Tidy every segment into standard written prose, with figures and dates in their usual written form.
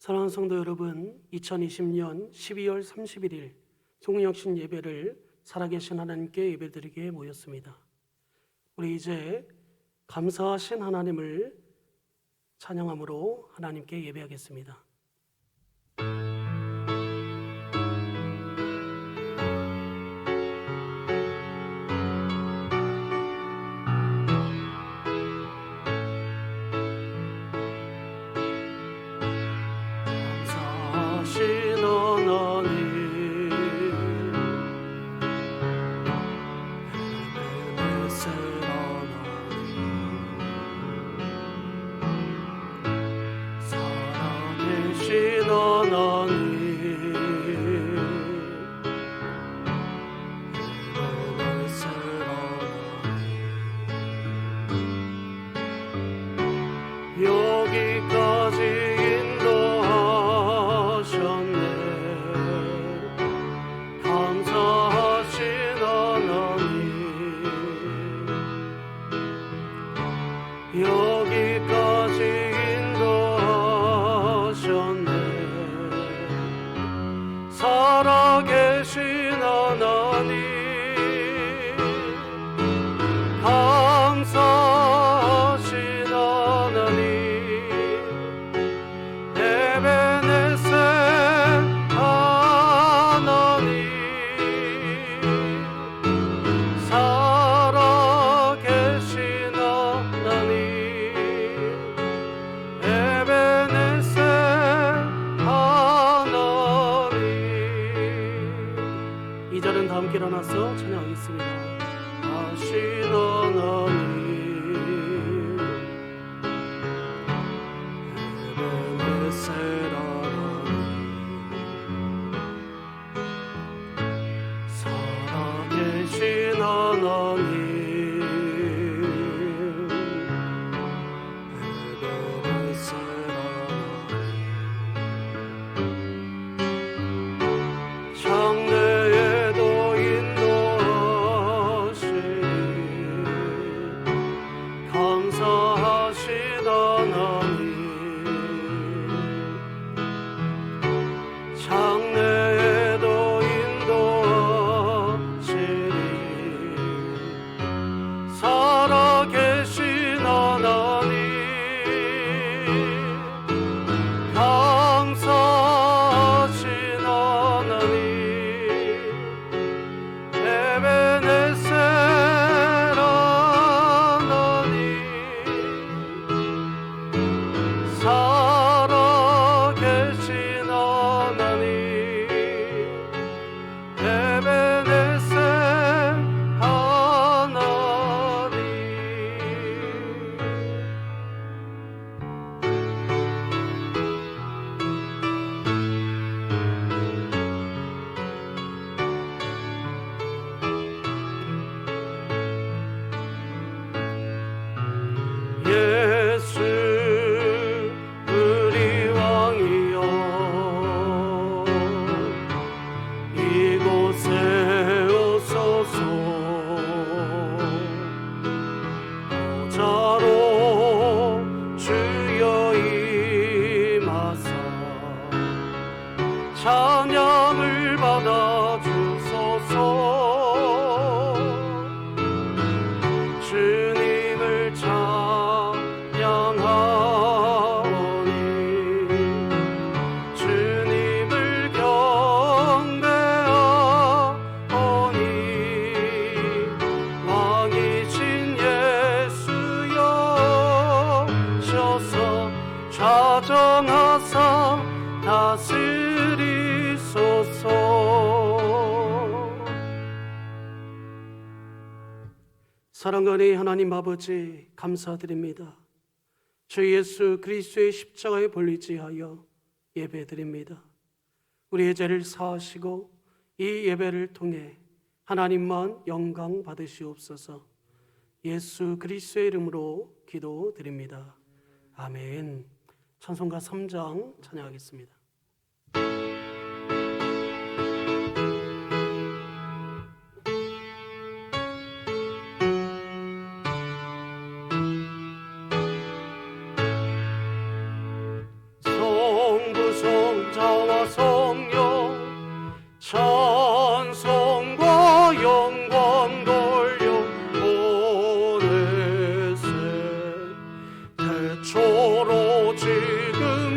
사랑하는 성도 여러분, 2020년 12월 31일 송영신 예배를 살아계신 하나님께 예배드리게 모였습니다. 우리 이제 감사하신 하나님을 찬양함으로 하나님께 예배하겠습니다. 감사하신 하나님, 에베네셀 하나님, 살아계신 하나님, 에베네셀 하나님, 여기까지 인도하셨네. 감사하신 하나님, 여기까지 인도하셨네. 살아계신 하나님, 감사하신 하나님, 에베네셀 하나님, 살아계신 하나님, 에베네셀 하나님. 이 자리는 다 함께 일어나서 찬양하겠습니다. 하신 하나님, 에베네셀 하나님, 살아계신 하나님, 에베네셀 하나님, 장래에도 인도하시니 감사하신 하나님, 장래에도 인도하시니 살아계신 하나님, 감사하신 하나님, 에베네셀 하나님, 살아계신 하나님, 에베네셀 하나님. 예수 우리 왕이여, 이곳에 오소서. 보좌로 주여 임하사 찬양을 받아 주소서. 주님을 찬양하오니, 주님을 경배하오니, 왕이신 예수여 오셔서 좌정하사 다스리소서. 사랑과 은혜의 하나님 아버지, 감사드립니다. 주 예수 그리스도의 십자가에 볼리지하여 예배드립니다. 우리의 죄를 사하시고 이 예배를 통해 하나님만 영광 받으시옵소서. 예수 그리스도의 이름으로 기도드립니다. 아멘. 찬송가 3장 찬양하겠습니다. 성부서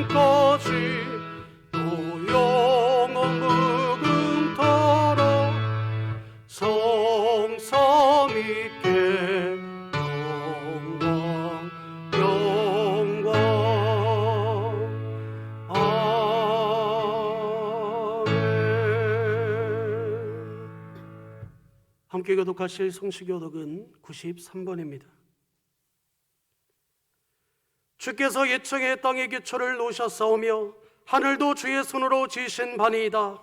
지금까지 또 영원 무궁토록 성삼 있게 영광 영광. 아멘. 함께 교독하실 성시교독은 93번입니다. 주께서 예청에 땅의 기초를 놓으셨사오며 하늘도 주의 손으로 지으신 바니이다.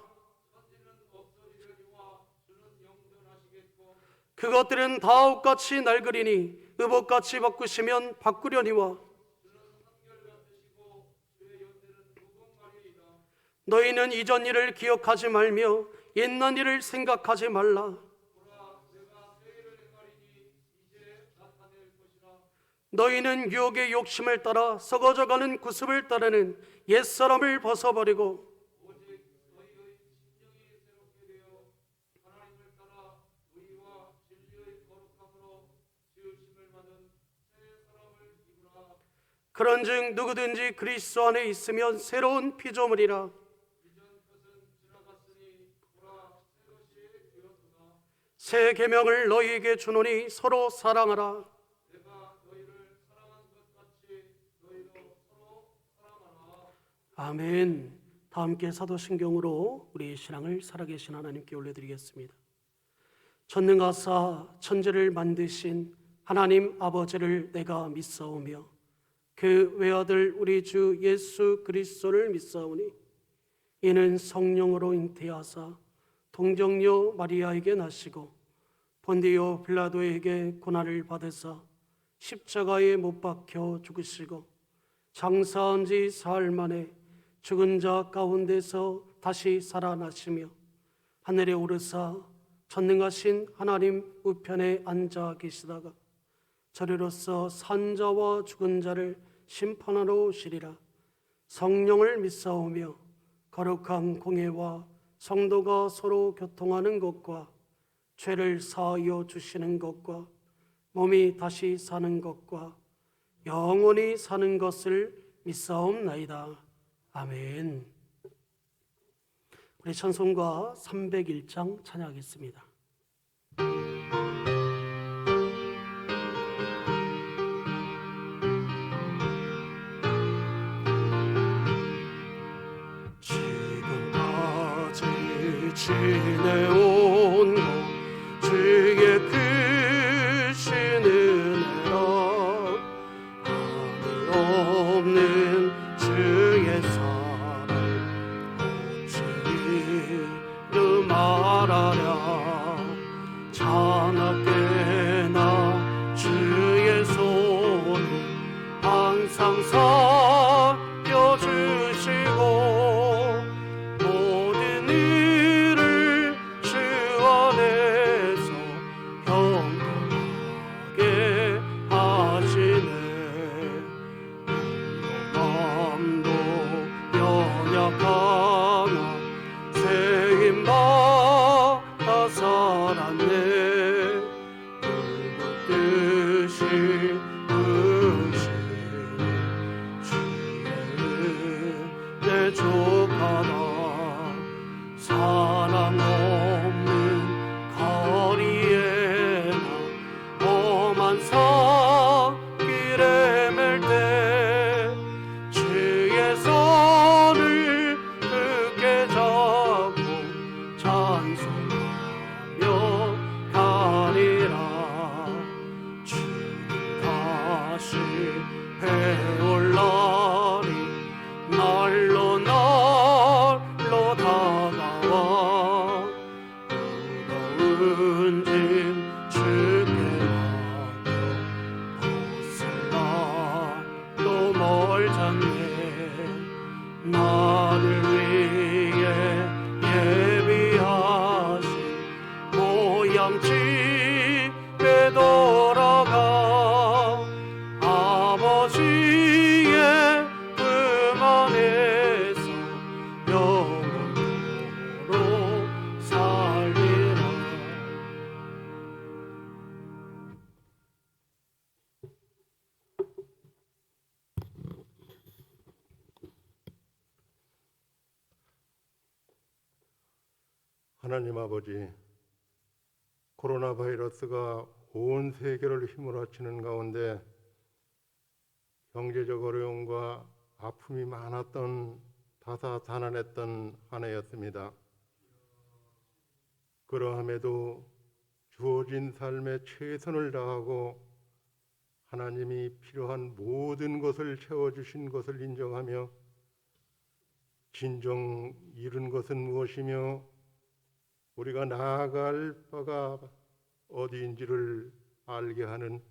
그것들은 다 옷같이 낡으리니 의복같이 바꾸시면 바꾸려니와 너희는 이전 일을 기억하지 말며 옛날 일을 생각하지 말라. 너희는 유혹의 욕심을 따라 썩어져가는 구습을 따르는 옛사람을 벗어버리고 그런즉 누구든지 그리스도 안에 있으면 새로운 피조물이라. 새 계명을 너희에게 주노니 서로 사랑하라. 아멘. 다 함께 사도신경으로 우리의 신앙을 살아계신 하나님께 올려드리겠습니다. 전능하사 천지를 만드신 하나님 아버지를 내가 믿사오며 그 외아들 우리 주 예수 그리스도를 믿사오니 이는 성령으로 잉태하사 동정녀 마리아에게 나시고 본디오 빌라도에게 고난을 받으사 십자가에 못 박혀 죽으시고 장사한 지 사흘 만에 죽은 자 가운데서 다시 살아나시며 하늘에 오르사 전능하신 하나님 우편에 앉아 계시다가 저리로서 산 자와 죽은 자를 심판하러 오시리라. 성령을 믿사오며 거룩한 공예와 성도가 서로 교통하는 것과 죄를 사하여 주시는 것과 몸이 다시 사는 것과 영원히 사는 것을 믿사옵나이다. 아멘. 우리 찬송가 301장 찬양하겠습니다. 지금까지 지내온 것 주의 크신 은혜라. 하늘 없는 주의 사랑 어찌 이루 말하랴. 자나깨나 주의 손을 항상 살펴주시고 모든 일을 주 안에서 평안하게 하시네. 마음도 연약하나 새 힘받아 살았네. 뜻이 의시는 주의 내 족하다. 사랑 없는 거리에나 험한 산길에 맬 때 주의 손을 하나님 아버지, 코로나 바이러스가 온 세계를 휘몰아치는 가운데 경제적 어려움과 아픔이 많았던 다사다난했던 한 해였습니다. 그러함에도 주어진 삶에 최선을 다하고 하나님이 필요한 모든 것을 채워주신 것을 인정하며 진정 이룬 것은 무엇이며 우리가 나아갈 바가 어디인지를 알게 하는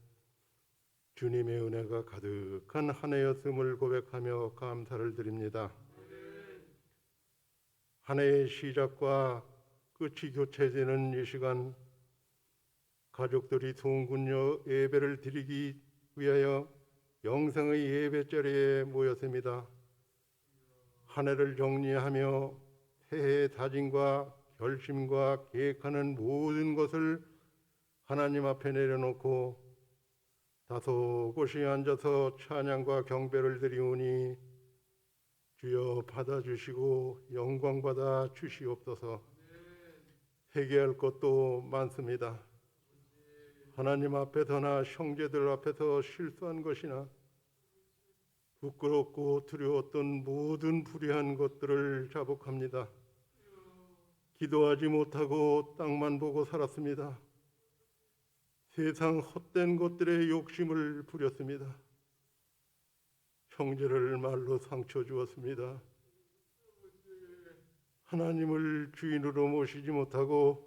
주님의 은혜가 가득한 한 해였음을 고백하며 감사를 드립니다. 한 해의 시작과 끝이 교체되는 이 시간, 가족들이 송군요 예배를 드리기 위하여 영상의 예배 자리에 모였습니다. 한 해를 정리하며 새해의 다짐과 결심과 계획하는 모든 것을 하나님 앞에 내려놓고 다소 곳이 앉아서 찬양과 경배를 드리오니 주여 받아주시고 영광 받아 주시옵소서. 회개할 것도 많습니다. 하나님 앞에서나 형제들 앞에서 실수한 것이나 부끄럽고 두려웠던 모든 불의한 것들을 자복합니다. 기도하지 못하고 땅만 보고 살았습니다. 세상 헛된 것들에 욕심을 부렸습니다. 형제를 말로 상처 주었습니다. 하나님을 주인으로 모시지 못하고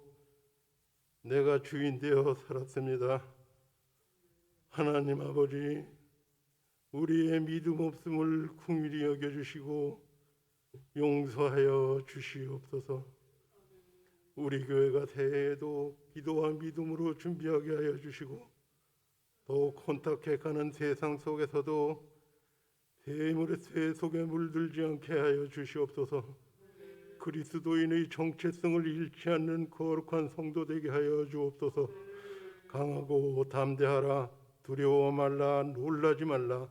내가 주인 되어 살았습니다. 하나님 아버지, 우리의 믿음 없음을 긍휼히 여겨주시고 용서하여 주시옵소서. 우리 교회가 새해에도 기도와 믿음으로 준비하게 하여 주시고 더욱 혼탁해 가는 세상 속에서도 새 속에 물들지 않게 하여 주시옵소서. 그리스도인의 정체성을 잃지 않는 거룩한 성도 되게 하여 주옵소서. 강하고 담대하라. 두려워 말라. 놀라지 말라.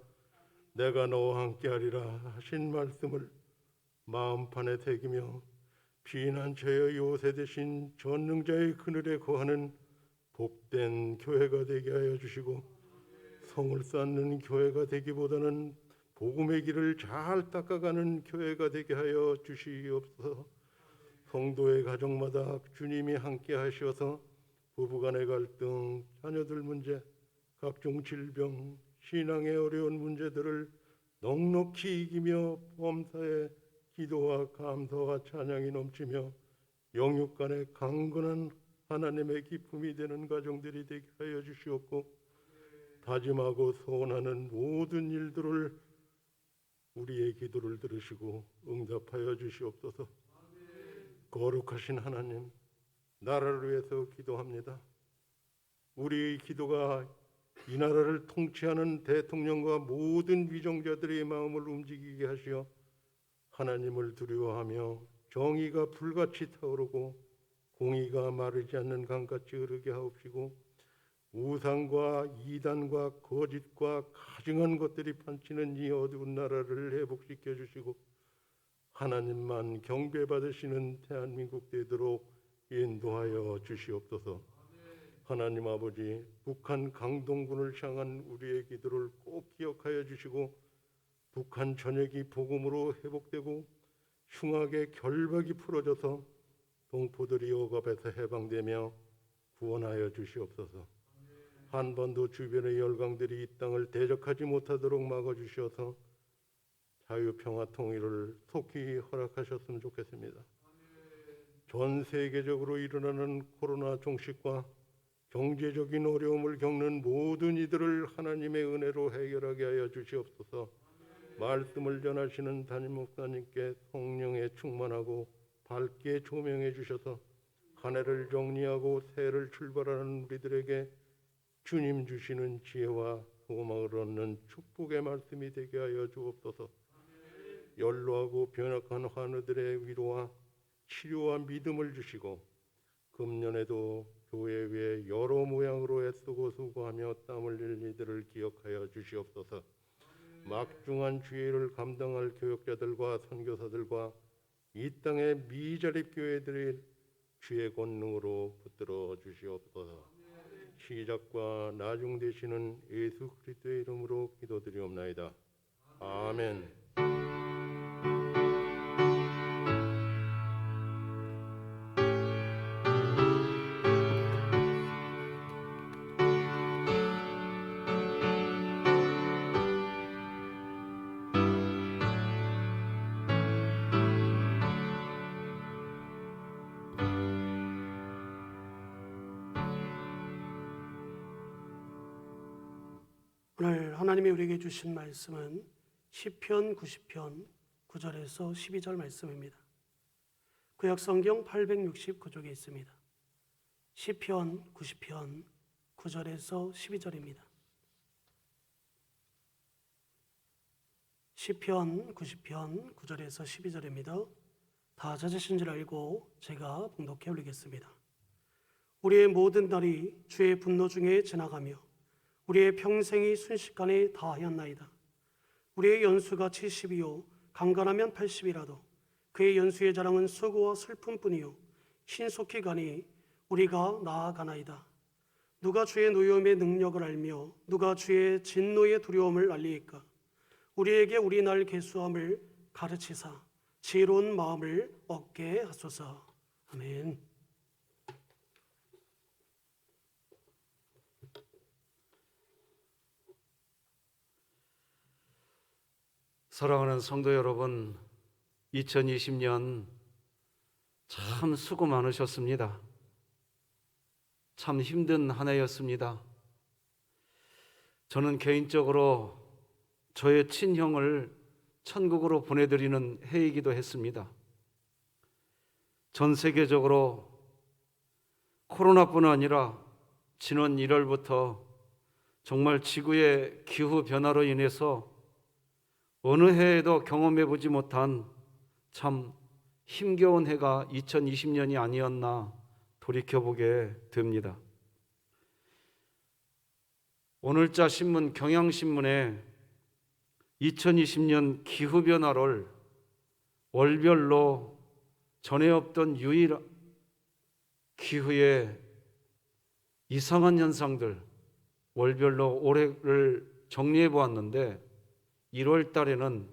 내가 너와 함께하리라 하신 말씀을 마음판에 새기며 피난처의 요새 되신 전능자의 그늘에 거하는 복된 교회가 되게 하여 주시고 성을 쌓는 교회가 되기보다는 복음의 길을 잘 닦아가는 교회가 되게 하여 주시옵소서. 성도의 가정마다 주님이 함께 하셔서 부부간의 갈등, 자녀들 문제, 각종 질병, 신앙의 어려운 문제들을 넉넉히 이기며 범사에 기도와 감사와 찬양이 넘치며 영육 간의 강건한 하나님의 기쁨이 되는 가정들이 되게 하여 주시옵고 다짐하고 소원하는 모든 일들을 우리의 기도를 들으시고 응답하여 주시옵소서. 거룩하신 하나님, 나라를 위해서 기도합니다. 우리의 기도가 이 나라를 통치하는 대통령과 모든 위정자들의 마음을 움직이게 하시어 하나님을 두려워하며 정의가 불같이 타오르고 공의가 마르지 않는 강같이 흐르게 하옵시고 우상과 이단과 거짓과 가증한 것들이 판치는 이 어두운 나라를 회복시켜 주시고 하나님만 경배받으시는 대한민국 되도록 인도하여 주시옵소서. 하나님 아버지, 북한 강동군을 향한 우리의 기도를 꼭 기억하여 주시고 북한 전역이 복음으로 회복되고 흉악의 결박이 풀어져서 동포들이 억압에서 해방되며 구원하여 주시옵소서. 한반도 주변의 열강들이 이 땅을 대적하지 못하도록 막아주셔서 자유평화 통일을 속히 허락하셨으면 좋겠습니다. 전 세계적으로 일어나는 코로나 종식과 경제적인 어려움을 겪는 모든 이들을 하나님의 은혜로 해결하게 하여 주시옵소서. 말씀을 전하시는 담임 목사님께 성령에 충만하고 밝게 조명해 주셔서 한 해를 정리하고 새해를 출발하는 우리들에게 주님 주시는 지혜와 소망을 얻는 축복의 말씀이 되게 하여 주옵소서. 연로하고 변혁한 환우들의 위로와 치료와 믿음을 주시고 금년에도 교회 위에 여러 모양으로 애쓰고 수고하며 땀 흘릴 이들을 기억하여 주시옵소서. 막중한 주의를 감당할 교역자들과 선교사들과 이 땅의 미자립 교회들이 주의 권능으로 붙들어 주시옵소서. 시작과 나중 되시는 예수 그리스도의 이름으로 기도드리옵나이다. 아멘. 오늘 하나님이 우리에게 주신 말씀은 시편 90편 9절에서 12절 말씀입니다. 구약 성경 869쪽에 있습니다. 시편 90편 9절에서 12절입니다. 시편 90편 9절에서 12절입니다. 다 찾으신 줄 알고 제가 봉독해 올리겠습니다. 우리의 모든 날이 주의 분노 중에 지나가며 우리의 평생이 순식간에 다하였나이다. 우리의 연수가 70이요 강건하면 80이라도 그의 연수의 자랑은 수고와 슬픔뿐이요 신속히 가니 우리가 나아가나이다. 누가 주의 노여움의 능력을 알며 누가 주의 진노의 두려움을 알리이까. 우리에게 우리 날 계수함을 가르치사 지혜로운 마음을 얻게 하소서. 아멘. 사랑하는 성도 여러분, 2020년 참 수고 많으셨습니다. 참 힘든 한 해였습니다. 저는 개인적으로 저의 친형을 천국으로 보내드리는 해이기도 했습니다. 전 세계적으로 코로나뿐 아니라 지난 1월부터 정말 지구의 기후 변화로 인해서 어느 해에도 경험해보지 못한 참 힘겨운 해가 2020년이 아니었나 돌이켜보게 됩니다. 오늘자 신문 경향신문에 2020년 기후변화를 월별로 전에 없던 유일한 기후의 이상한 현상들 월별로 올해를 정리해 보았는데 1월 달에는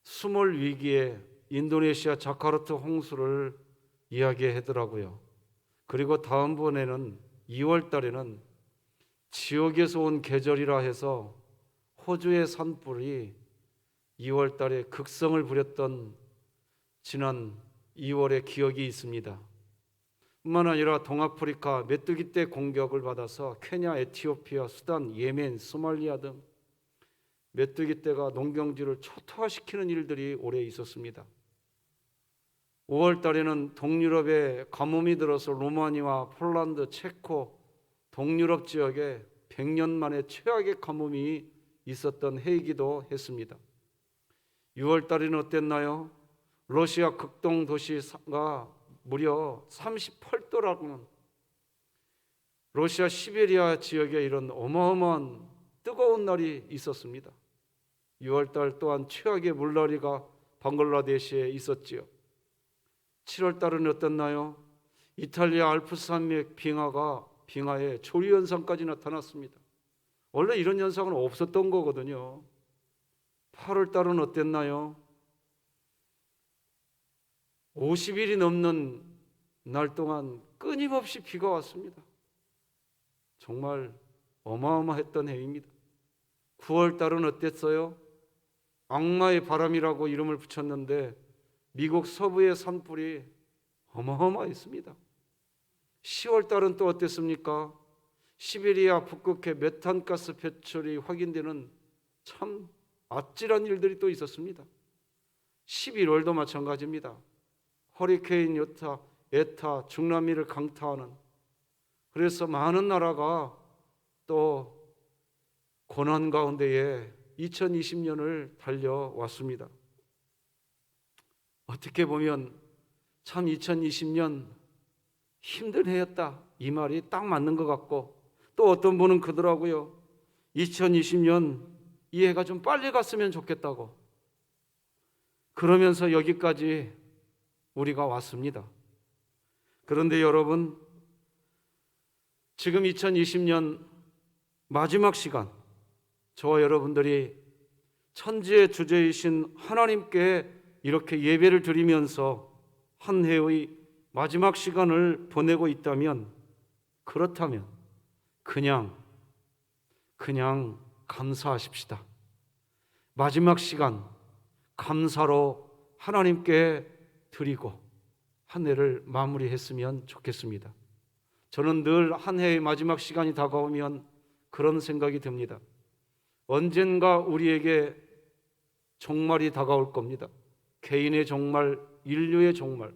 수몰 위기에 인도네시아 자카르타 홍수를 이야기하더라고요. 그리고 다음번에는 2월 달에는 지옥에서 온 계절이라 해서 호주의 산불이 2월 달에 극성을 부렸던 지난 2월의 기억이 있습니다. 뿐만 아니라 동아프리카 메뚜기떼 공격을 받아서 케냐, 에티오피아, 수단, 예멘, 소말리아 등 메뚜기떼가 농경지를 초토화시키는 일들이 올해 있었습니다. 5월 달에는 동유럽에 가뭄이 들어서 로마니아, 폴란드, 체코, 동유럽 지역에 100년 만에 최악의 가뭄이 있었던 해이기도 했습니다. 6월 달에는 어땠나요? 러시아 극동 도시가 무려 38도라는 러시아 시베리아 지역에 이런 어마어마한 뜨거운 날이 있었습니다. 6월 달 또한 최악의 물난리가 방글라데시에 있었지요. 7월 달은 어땠나요? 이탈리아 알프스 산맥 빙하에 조류 현상까지 나타났습니다. 원래 이런 현상은 없었던 거거든요. 8월 달은 어땠나요? 50일이 넘는 날 동안 끊임없이 비가 왔습니다. 정말 어마어마했던 해입니다. 9월 달은 어땠어요? 악마의 바람이라고 이름을 붙였는데 미국 서부의 산불이 어마어마했습니다. 10월 달은 또 어땠습니까? 시베리아 북극해 메탄가스 배출이 확인되는 참 아찔한 일들이 또 있었습니다. 11월도 마찬가지입니다. 허리케인 에타 중남미를 강타하는, 그래서 많은 나라가 또 고난 가운데에 2020년을 달려왔습니다. 어떻게 보면 참 2020년 힘든 해였다, 이 말이 딱 맞는 것 같고, 또 어떤 분은 그러더라고요. 2020년 이 해가 좀 빨리 갔으면 좋겠다고. 그러면서 여기까지 우리가 왔습니다. 그런데 여러분, 지금 2020년 마지막 시간, 저와 여러분들이 천지의 주제이신 하나님께 이렇게 예배를 드리면서 한 해의 마지막 시간을 보내고 있다면, 그렇다면 그냥 감사하십시다. 마지막 시간 감사로 하나님께 드리고 한 해를 마무리했으면 좋겠습니다. 저는 늘 한 해의 마지막 시간이 다가오면 그런 생각이 듭니다. 언젠가 우리에게 종말이 다가올 겁니다. 개인의 종말, 인류의 종말.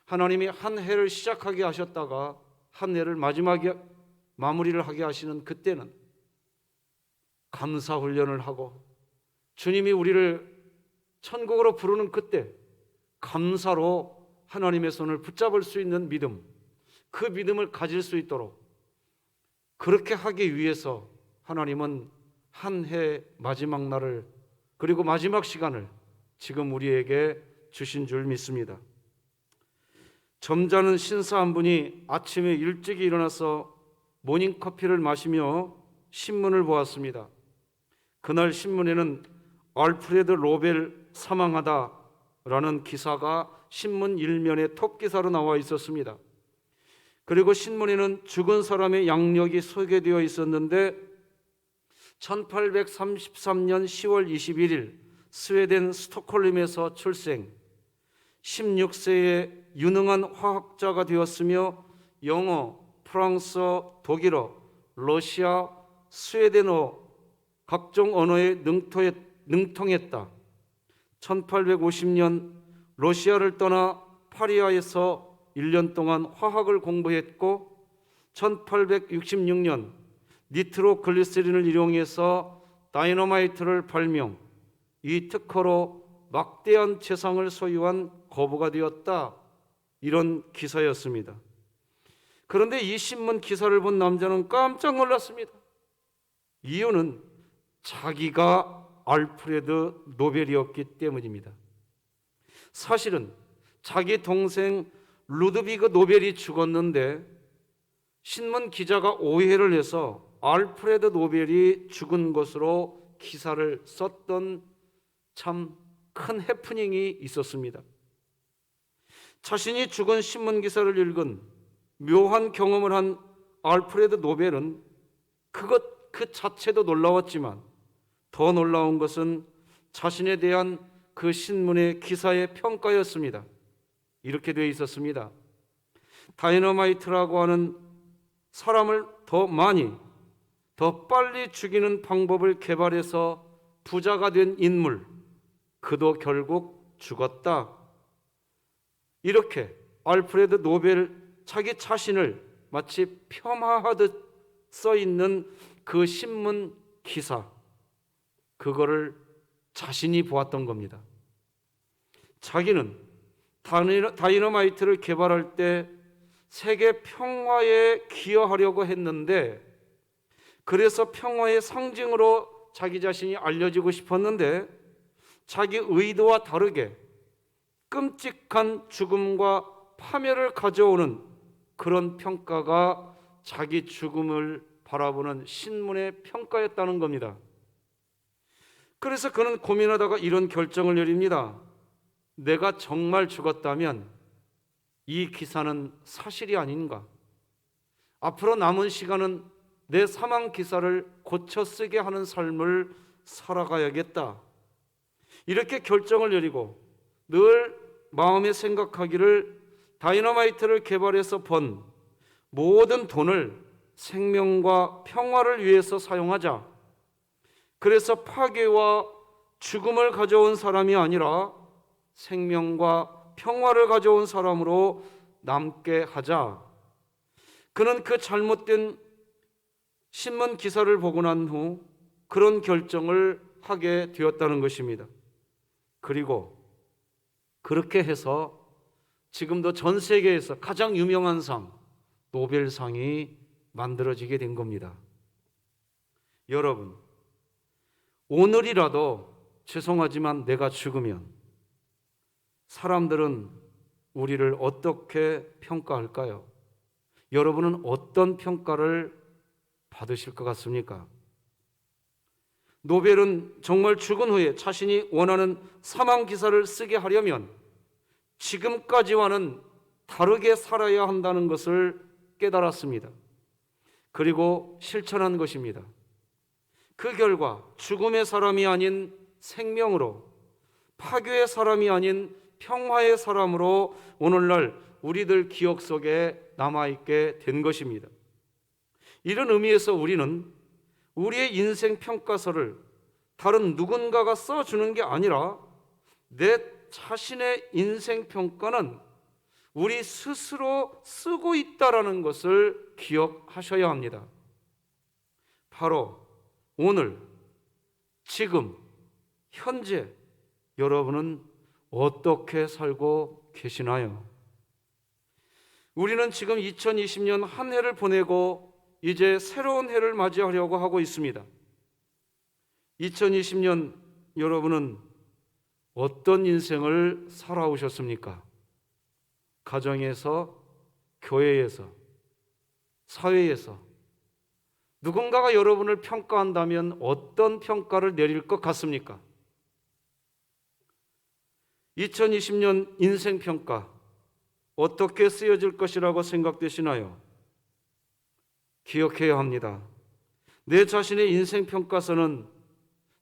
하나님이 한 해를 시작하게 하셨다가 한 해를 마지막에 마무리를 하게 하시는 그때는 감사 훈련을 하고, 주님이 우리를 천국으로 부르는 그때 감사로 하나님의 손을 붙잡을 수 있는 믿음, 그 믿음을 가질 수 있도록 그렇게 하기 위해서 하나님은 한 해 마지막 날을, 그리고 마지막 시간을 지금 우리에게 주신 줄 믿습니다. 점잖은 신사 한 분이 아침에 일찍 일어나서 모닝커피를 마시며 신문을 보았습니다. 그날 신문에는 알프레드 노벨 사망하다라는 기사가 신문 일면에 톱기사로 나와 있었습니다. 그리고 신문에는 죽은 사람의 양력이 소개되어 있었는데 1833년 10월 21일 스웨덴 스톡홀름에서 출생, 16세에 유능한 화학자가 되었으며 영어, 프랑스어, 독일어, 러시아, 스웨덴어 각종 언어에 능통했다. 1850년 러시아를 떠나 파리아에서 1년 동안 화학을 공부했고 1866년 니트로글리세린을 이용해서 다이너마이트를 발명, 이 특허로 막대한 재산을 소유한 거부가 되었다. 이런 기사였습니다. 그런데 이 신문 기사를 본 남자는 깜짝 놀랐습니다. 이유는 자기가 알프레드 노벨이었기 때문입니다. 사실은 자기 동생 루드비그 노벨이 죽었는데 신문 기자가 오해를 해서 알프레드 노벨이 죽은 것으로 기사를 썼던 참 큰 해프닝이 있었습니다. 자신이 죽은 신문 기사를 읽은 묘한 경험을 한 알프레드 노벨은 그 자체도 놀라웠지만 더 놀라운 것은 자신에 대한 그 신문의 기사의 평가였습니다. 이렇게 되어 있었습니다. 다이너마이트라고 하는 사람을 더 많이, 더 빨리 죽이는 방법을 개발해서 부자가 된 인물, 그도 결국 죽었다. 이렇게 알프레드 노벨 자기 자신을 마치 폄하하듯 써 있는 그 신문 기사, 그거를 자신이 보았던 겁니다. 자기는 다이너마이트를 개발할 때 세계 평화에 기여하려고 했는데, 그래서 평화의 상징으로 자기 자신이 알려지고 싶었는데 자기 의도와 다르게 끔찍한 죽음과 파멸을 가져오는 그런 평가가 자기 죽음을 바라보는 신문의 평가였다는 겁니다. 그래서 그는 고민하다가 이런 결정을 내립니다. 내가 정말 죽었다면 이 기사는 사실이 아닌가? 앞으로 남은 시간은 내 사망 기사를 고쳐 쓰게 하는 삶을 살아가야겠다. 이렇게 결정을 내리고 늘 마음에 생각하기를 다이너마이트를 개발해서 번 모든 돈을 생명과 평화를 위해서 사용하자. 그래서 파괴와 죽음을 가져온 사람이 아니라 생명과 평화를 가져온 사람으로 남게 하자. 그는 그 잘못된 신문 기사를 보고 난 후 그런 결정을 하게 되었다는 것입니다. 그리고 그렇게 해서 지금도 전 세계에서 가장 유명한 상, 노벨상이 만들어지게 된 겁니다. 여러분, 오늘이라도 죄송하지만 내가 죽으면 사람들은 우리를 어떻게 평가할까요? 여러분은 어떤 평가를 받으실 것 같습니까? 노벨은 정말 죽은 후에 자신이 원하는 사망 기사를 쓰게 하려면 지금까지와는 다르게 살아야 한다는 것을 깨달았습니다. 그리고 실천한 것입니다. 그 결과 죽음의 사람이 아닌 생명으로, 파괴의 사람이 아닌 평화의 사람으로 오늘날 우리들 기억 속에 남아있게 된 것입니다. 이런 의미에서 우리는 우리의 인생 평가서를 다른 누군가가 써주는 게 아니라 내 자신의 인생 평가는 우리 스스로 쓰고 있다는 것을 기억하셔야 합니다. 바로 오늘, 지금, 현재 여러분은 어떻게 살고 계시나요? 우리는 지금 2020년 한 해를 보내고 이제 새로운 해를 맞이하려고 하고 있습니다. 2020년 여러분은 어떤 인생을 살아오셨습니까? 가정에서, 교회에서, 사회에서 누군가가 여러분을 평가한다면 어떤 평가를 내릴 것 같습니까? 2020년 인생평가 어떻게 쓰여질 것이라고 생각되시나요? 기억해야 합니다. 내 자신의 인생평가서는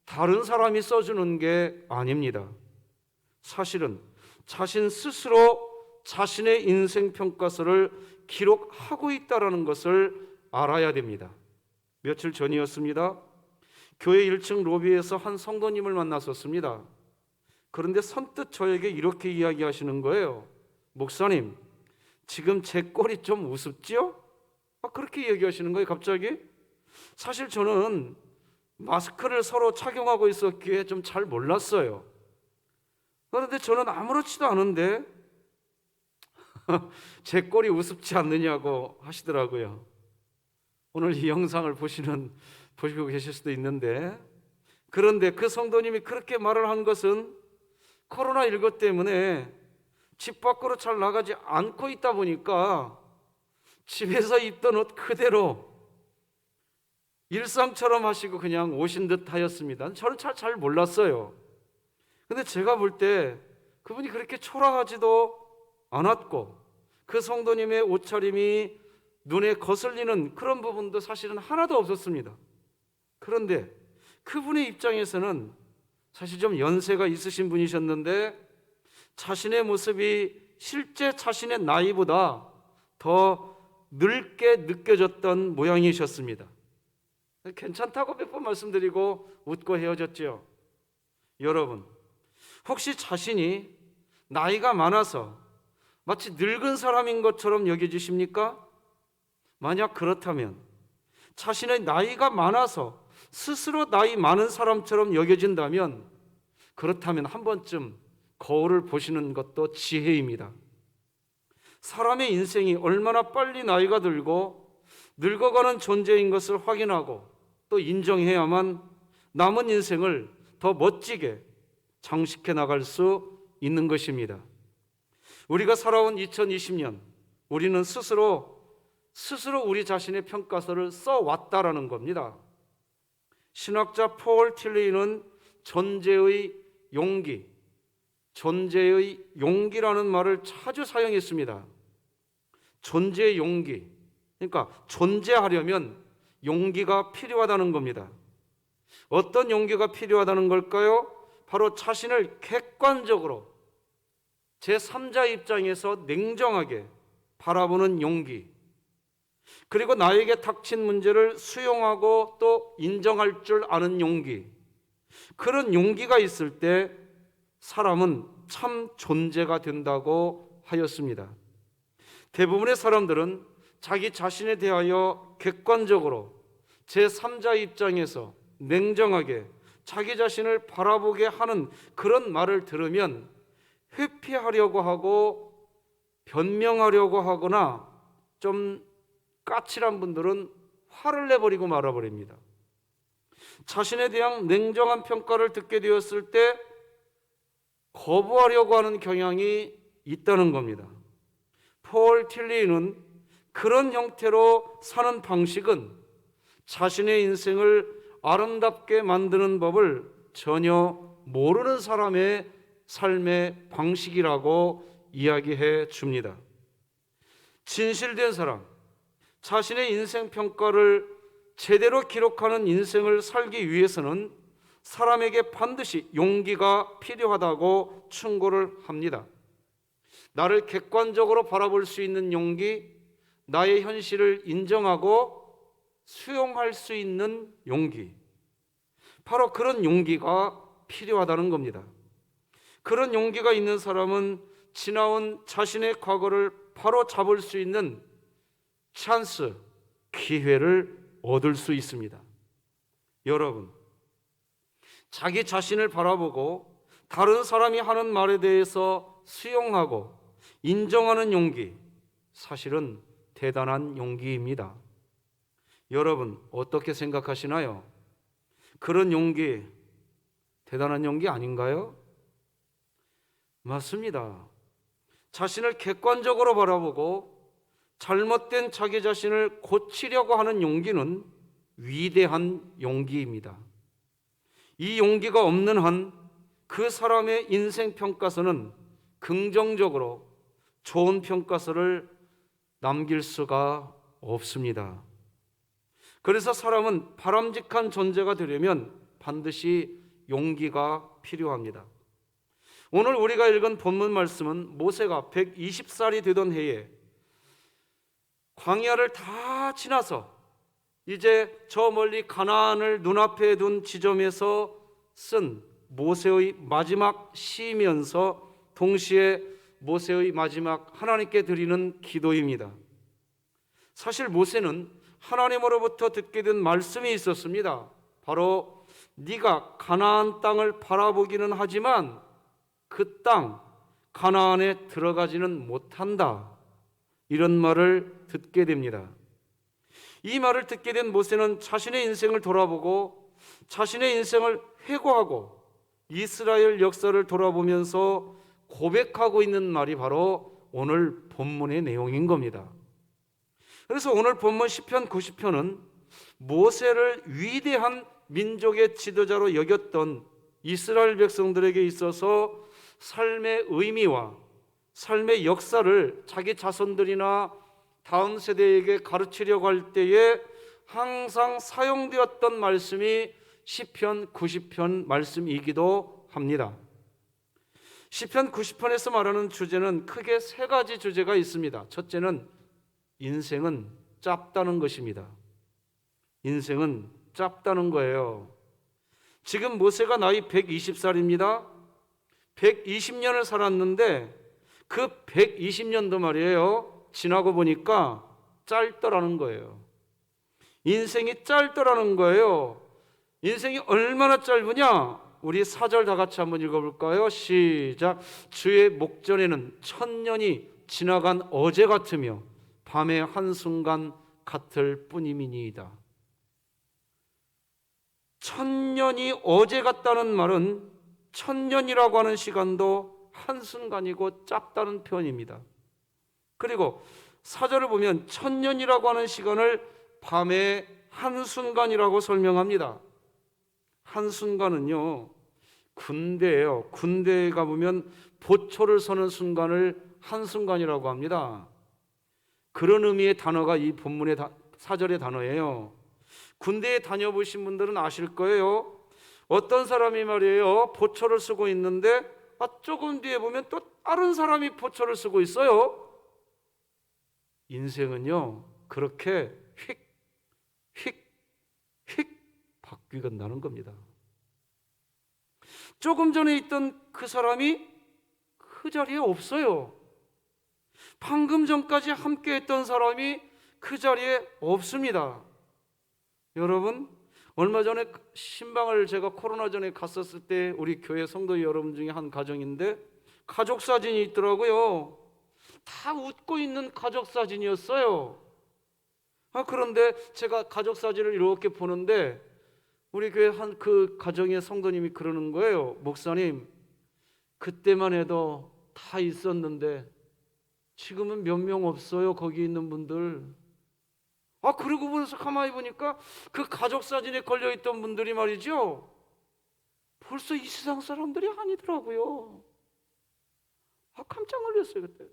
다른 사람이 써주는 게 아닙니다. 사실은 자신 스스로 자신의 인생평가서를 기록하고 있다는 것을 알아야 됩니다. 며칠 전이었습니다. 교회 1층 로비에서 한 성도님을 만났었습니다. 그런데 선뜻 저에게 이렇게 이야기하시는 거예요. 목사님, 지금 제 꼴이 좀 우습지요? 그렇게 얘기하시는 거예요, 갑자기. 사실 저는 마스크를 서로 착용하고 있었기에 좀 잘 몰랐어요. 그런데 저는 아무렇지도 않은데 제 꼴이 우습지 않느냐고 하시더라고요. 오늘 이 영상을 보시고 계실 수도 있는데, 그런데 그 성도님이 그렇게 말을 한 것은 코로나19 때문에 집 밖으로 잘 나가지 않고 있다 보니까 집에서 입던 옷 그대로 일상처럼 하시고 그냥 오신 듯 하였습니다. 저는 잘 몰랐어요. 근데 제가 볼 때 그분이 그렇게 초라하지도 않았고 그 성도님의 옷차림이 눈에 거슬리는 그런 부분도 사실은 하나도 없었습니다. 그런데 그분의 입장에서는 사실 좀 연세가 있으신 분이셨는데 자신의 모습이 실제 자신의 나이보다 더 늙게 느껴졌던 모양이셨습니다. 괜찮다고 몇 번 말씀드리고 웃고 헤어졌죠. 여러분, 혹시 자신이 나이가 많아서 마치 늙은 사람인 것처럼 여겨지십니까? 만약 그렇다면 자신의 나이가 많아서 스스로 나이 많은 사람처럼 여겨진다면 그렇다면 한 번쯤 거울을 보시는 것도 지혜입니다. 사람의 인생이 얼마나 빨리 나이가 들고 늙어가는 존재인 것을 확인하고 또 인정해야만 남은 인생을 더 멋지게 장식해 나갈 수 있는 것입니다. 우리가 살아온 2020년, 우리는 스스로 우리 자신의 평가서를 써왔다라는 겁니다. 신학자 폴 틸레이는 존재의 용기라는 말을 자주 사용했습니다. 존재의 용기. 그러니까 존재하려면 용기가 필요하다는 겁니다. 어떤 용기가 필요하다는 걸까요? 바로 자신을 객관적으로 제3자 입장에서 냉정하게 바라보는 용기, 그리고 나에게 닥친 문제를 수용하고 또 인정할 줄 아는 용기, 그런 용기가 있을 때 사람은 참 존재가 된다고 하였습니다. 대부분의 사람들은 자기 자신에 대하여 객관적으로 제3자 입장에서 냉정하게 자기 자신을 바라보게 하는 그런 말을 들으면 회피하려고 하고 변명하려고 하거나 좀 까칠한 분들은 화를 내버리고 말아버립니다. 자신에 대한 냉정한 평가를 듣게 되었을 때 거부하려고 하는 경향이 있다는 겁니다. 폴 틸리는 그런 형태로 사는 방식은 자신의 인생을 아름답게 만드는 법을 전혀 모르는 사람의 삶의 방식이라고 이야기해 줍니다. 진실된 사람, 자신의 인생 평가를 제대로 기록하는 인생을 살기 위해서는 사람에게 반드시 용기가 필요하다고 충고를 합니다. 나를 객관적으로 바라볼 수 있는 용기, 나의 현실을 인정하고 수용할 수 있는 용기, 바로 그런 용기가 필요하다는 겁니다. 그런 용기가 있는 사람은 지나온 자신의 과거를 바로 잡을 수 있는 찬스, 기회를 얻을 수 있습니다. 여러분, 자기 자신을 바라보고 다른 사람이 하는 말에 대해서 수용하고 인정하는 용기, 사실은 대단한 용기입니다. 여러분, 어떻게 생각하시나요? 그런 용기, 대단한 용기 아닌가요? 맞습니다. 자신을 객관적으로 바라보고 잘못된 자기 자신을 고치려고 하는 용기는 위대한 용기입니다. 이 용기가 없는 한 그 사람의 인생 평가서는 긍정적으로 좋은 평가서를 남길 수가 없습니다. 그래서 사람은 바람직한 존재가 되려면 반드시 용기가 필요합니다. 오늘 우리가 읽은 본문 말씀은 모세가 120살이 되던 해에 광야를 다 지나서 이제 저 멀리 가나안을 눈앞에 둔 지점에서 쓴 모세의 마지막 시면서 동시에 모세의 마지막 하나님께 드리는 기도입니다. 사실 모세는 하나님으로부터 듣게 된 말씀이 있었습니다. 바로 네가 가나안 땅을 바라보기는 하지만 그 땅 가나안에 들어가지는 못한다. 이런 말을 듣게 됩니다. 이 말을 듣게 된 모세는 자신의 인생을 돌아보고 자신의 인생을 회고하고 이스라엘 역사를 돌아보면서 고백하고 있는 말이 바로 오늘 본문의 내용인 겁니다. 그래서 오늘 본문 시편 90편은 모세를 위대한 민족의 지도자로 여겼던 이스라엘 백성들에게 있어서 삶의 의미와 삶의 역사를 자기 자손들이나 다음 세대에게 가르치려고 할 때에 항상 사용되었던 말씀이 시편 90편 말씀이기도 합니다. 시편 90편에서 말하는 주제는 크게 세 가지 주제가 있습니다. 첫째는 인생은 짧다는 것입니다. 인생은 짧다는 거예요. 지금 모세가 나이 120살입니다. 120년을 살았는데 그 120년도 말이에요. 지나고 보니까 짧더라는 거예요. 인생이 짧더라는 거예요. 인생이 얼마나 짧으냐? 우리 4절 다 같이 한번 읽어볼까요? 시작. 주의 목전에는 1000년이 지나간 어제 같으며 밤의 한순간 같을 뿐이니이다. 1000년이 어제 같다는 말은 1000년이라고 하는 시간도 한순간이고 짧다는 표현입니다. 그리고 4절을 보면 1000년이라고 하는 시간을 밤의 한순간이라고 설명합니다. 한순간은요, 군대예요. 군대에 가보면 보초를 서는 순간을 한순간이라고 합니다. 그런 의미의 단어가 이 본문의 4절의 단어예요. 군대에 다녀보신 분들은 아실 거예요. 어떤 사람이 말이에요, 보초를 쓰고 있는데 조금 뒤에 보면 또 다른 사람이 보초를 쓰고 있어요. 인생은요, 그렇게 휙 바뀌어간다는 겁니다. 조금 전에 있던 그 사람이 그 자리에 없어요. 방금 전까지 함께 했던 사람이 그 자리에 없습니다. 여러분, 얼마 전에 신방을 제가 코로나 전에 갔었을 때 우리 교회 성도 여러분 중에 한 가정인데 가족 사진이 있더라고요. 다 웃고 있는 가족 사진이었어요. 그런데 제가 가족 사진을 이렇게 보는데 우리 교회 한 그 가정의 성도님이 그러는 거예요. 목사님, 그때만 해도 다 있었는데 지금은 몇 명 없어요. 거기 있는 분들. 그러고 보면서 가만히 보니까 그 가족 사진에 걸려있던 분들이 말이죠, 벌써 이 세상 사람들이 아니더라고요. 깜짝 놀랐어요 그때.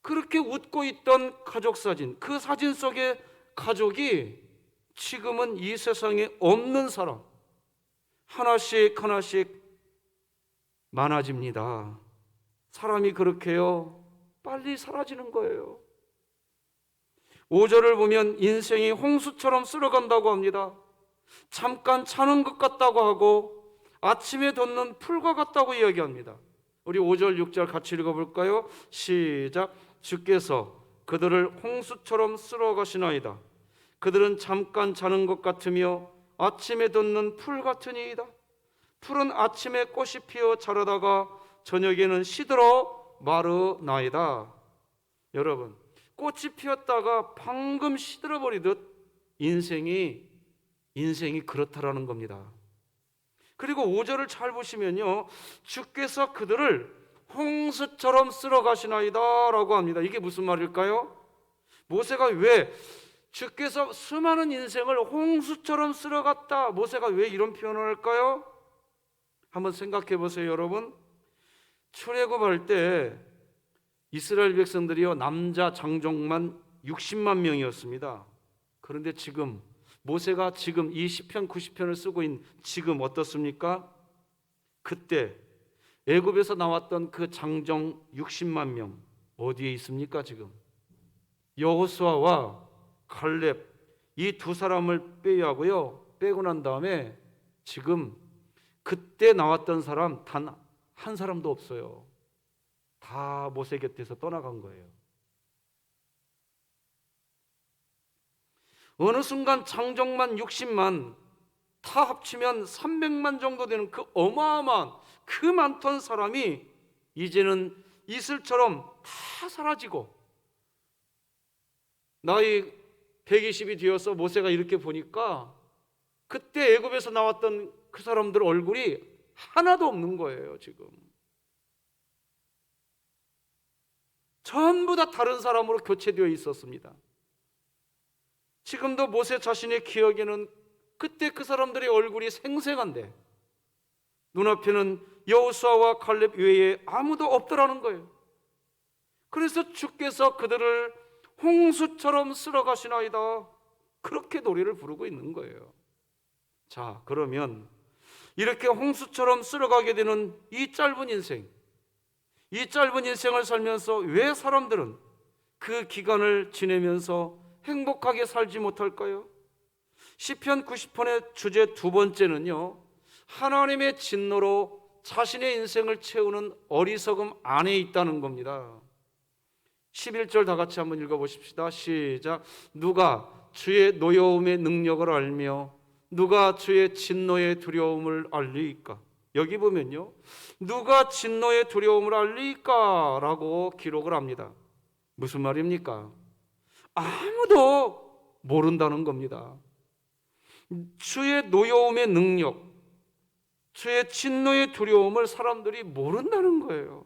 그렇게 웃고 있던 가족 사진, 그 사진 속의 가족이 지금은 이 세상에 없는 사람 하나씩 하나씩 많아집니다. 사람이 그렇게요 빨리 사라지는 거예요. 5절을 보면 인생이 홍수처럼 쓸어간다고 합니다. 잠깐 차는 것 같다고 하고 아침에 돋는 풀과 같다고 이야기합니다. 우리 5절 6절 같이 읽어볼까요? 시작. 주께서 그들을 홍수처럼 쓸어가시나이다. 그들은 잠깐 자는 것 같으며 아침에 돋는 풀 같으니이다. 풀은 아침에 꽃이 피어 자라다가 저녁에는 시들어 마르나이다. 여러분, 꽃이 피었다가 방금 시들어 버리듯 인생이 그렇다라는 겁니다. 그리고 5절을 잘 보시면요, 주께서 그들을 홍수처럼 쓸어가시나이다 라고 합니다. 이게 무슨 말일까요? 모세가 왜 주께서 수많은 인생을 홍수처럼 쓸어갔다, 모세가 왜 이런 표현을 할까요? 한번 생각해 보세요. 여러분, 출애굽할 때 이스라엘 백성들이요 남자 장정만 60만 명이었습니다. 그런데 지금 모세가 지금 이 시편 90편을 쓰고 있는 지금 어떻습니까? 그때 애굽에서 나왔던 그 장정 60만 명 어디에 있습니까? 지금 여호수아와 갈렙 이 두 사람을 빼고 난 다음에 지금 그때 나왔던 사람 단 한 사람도 없어요. 다 모세 곁에서 떠나간 거예요. 어느 순간 장정만 60만 다 합치면 300만 정도 되는 그 어마어마한 그 많던 사람이 이제는 이슬처럼 다 사라지고, 나이 120이 되어서 모세가 이렇게 보니까 그때 애굽에서 나왔던 그 사람들 얼굴이 하나도 없는 거예요. 지금 전부 다 다른 사람으로 교체되어 있었습니다. 지금도 모세 자신의 기억에는 그때 그 사람들의 얼굴이 생생한데 눈앞에는 여호수아와 갈렙 외에 아무도 없더라는 거예요. 그래서 주께서 그들을 홍수처럼 쓸어가시나이다, 그렇게 노래를 부르고 있는 거예요. 자, 그러면 이렇게 홍수처럼 쓸어가게 되는 이 짧은 인생을 살면서 왜 사람들은 그 기간을 지내면서 행복하게 살지 못할까요? 시편 90편의 주제 두 번째는요, 하나님의 진노로 자신의 인생을 채우는 어리석음 안에 있다는 겁니다. 11절 다 같이 한번 읽어보십시다. 시작. 누가 주의 노여움의 능력을 알며 누가 주의 진노의 두려움을 알리이까? 여기 보면요, 누가 진노의 두려움을 알리이까? 라고 기록을 합니다. 무슨 말입니까? 아무도 모른다는 겁니다. 주의 노여움의 능력, 주의 진노의 두려움을 사람들이 모른다는 거예요.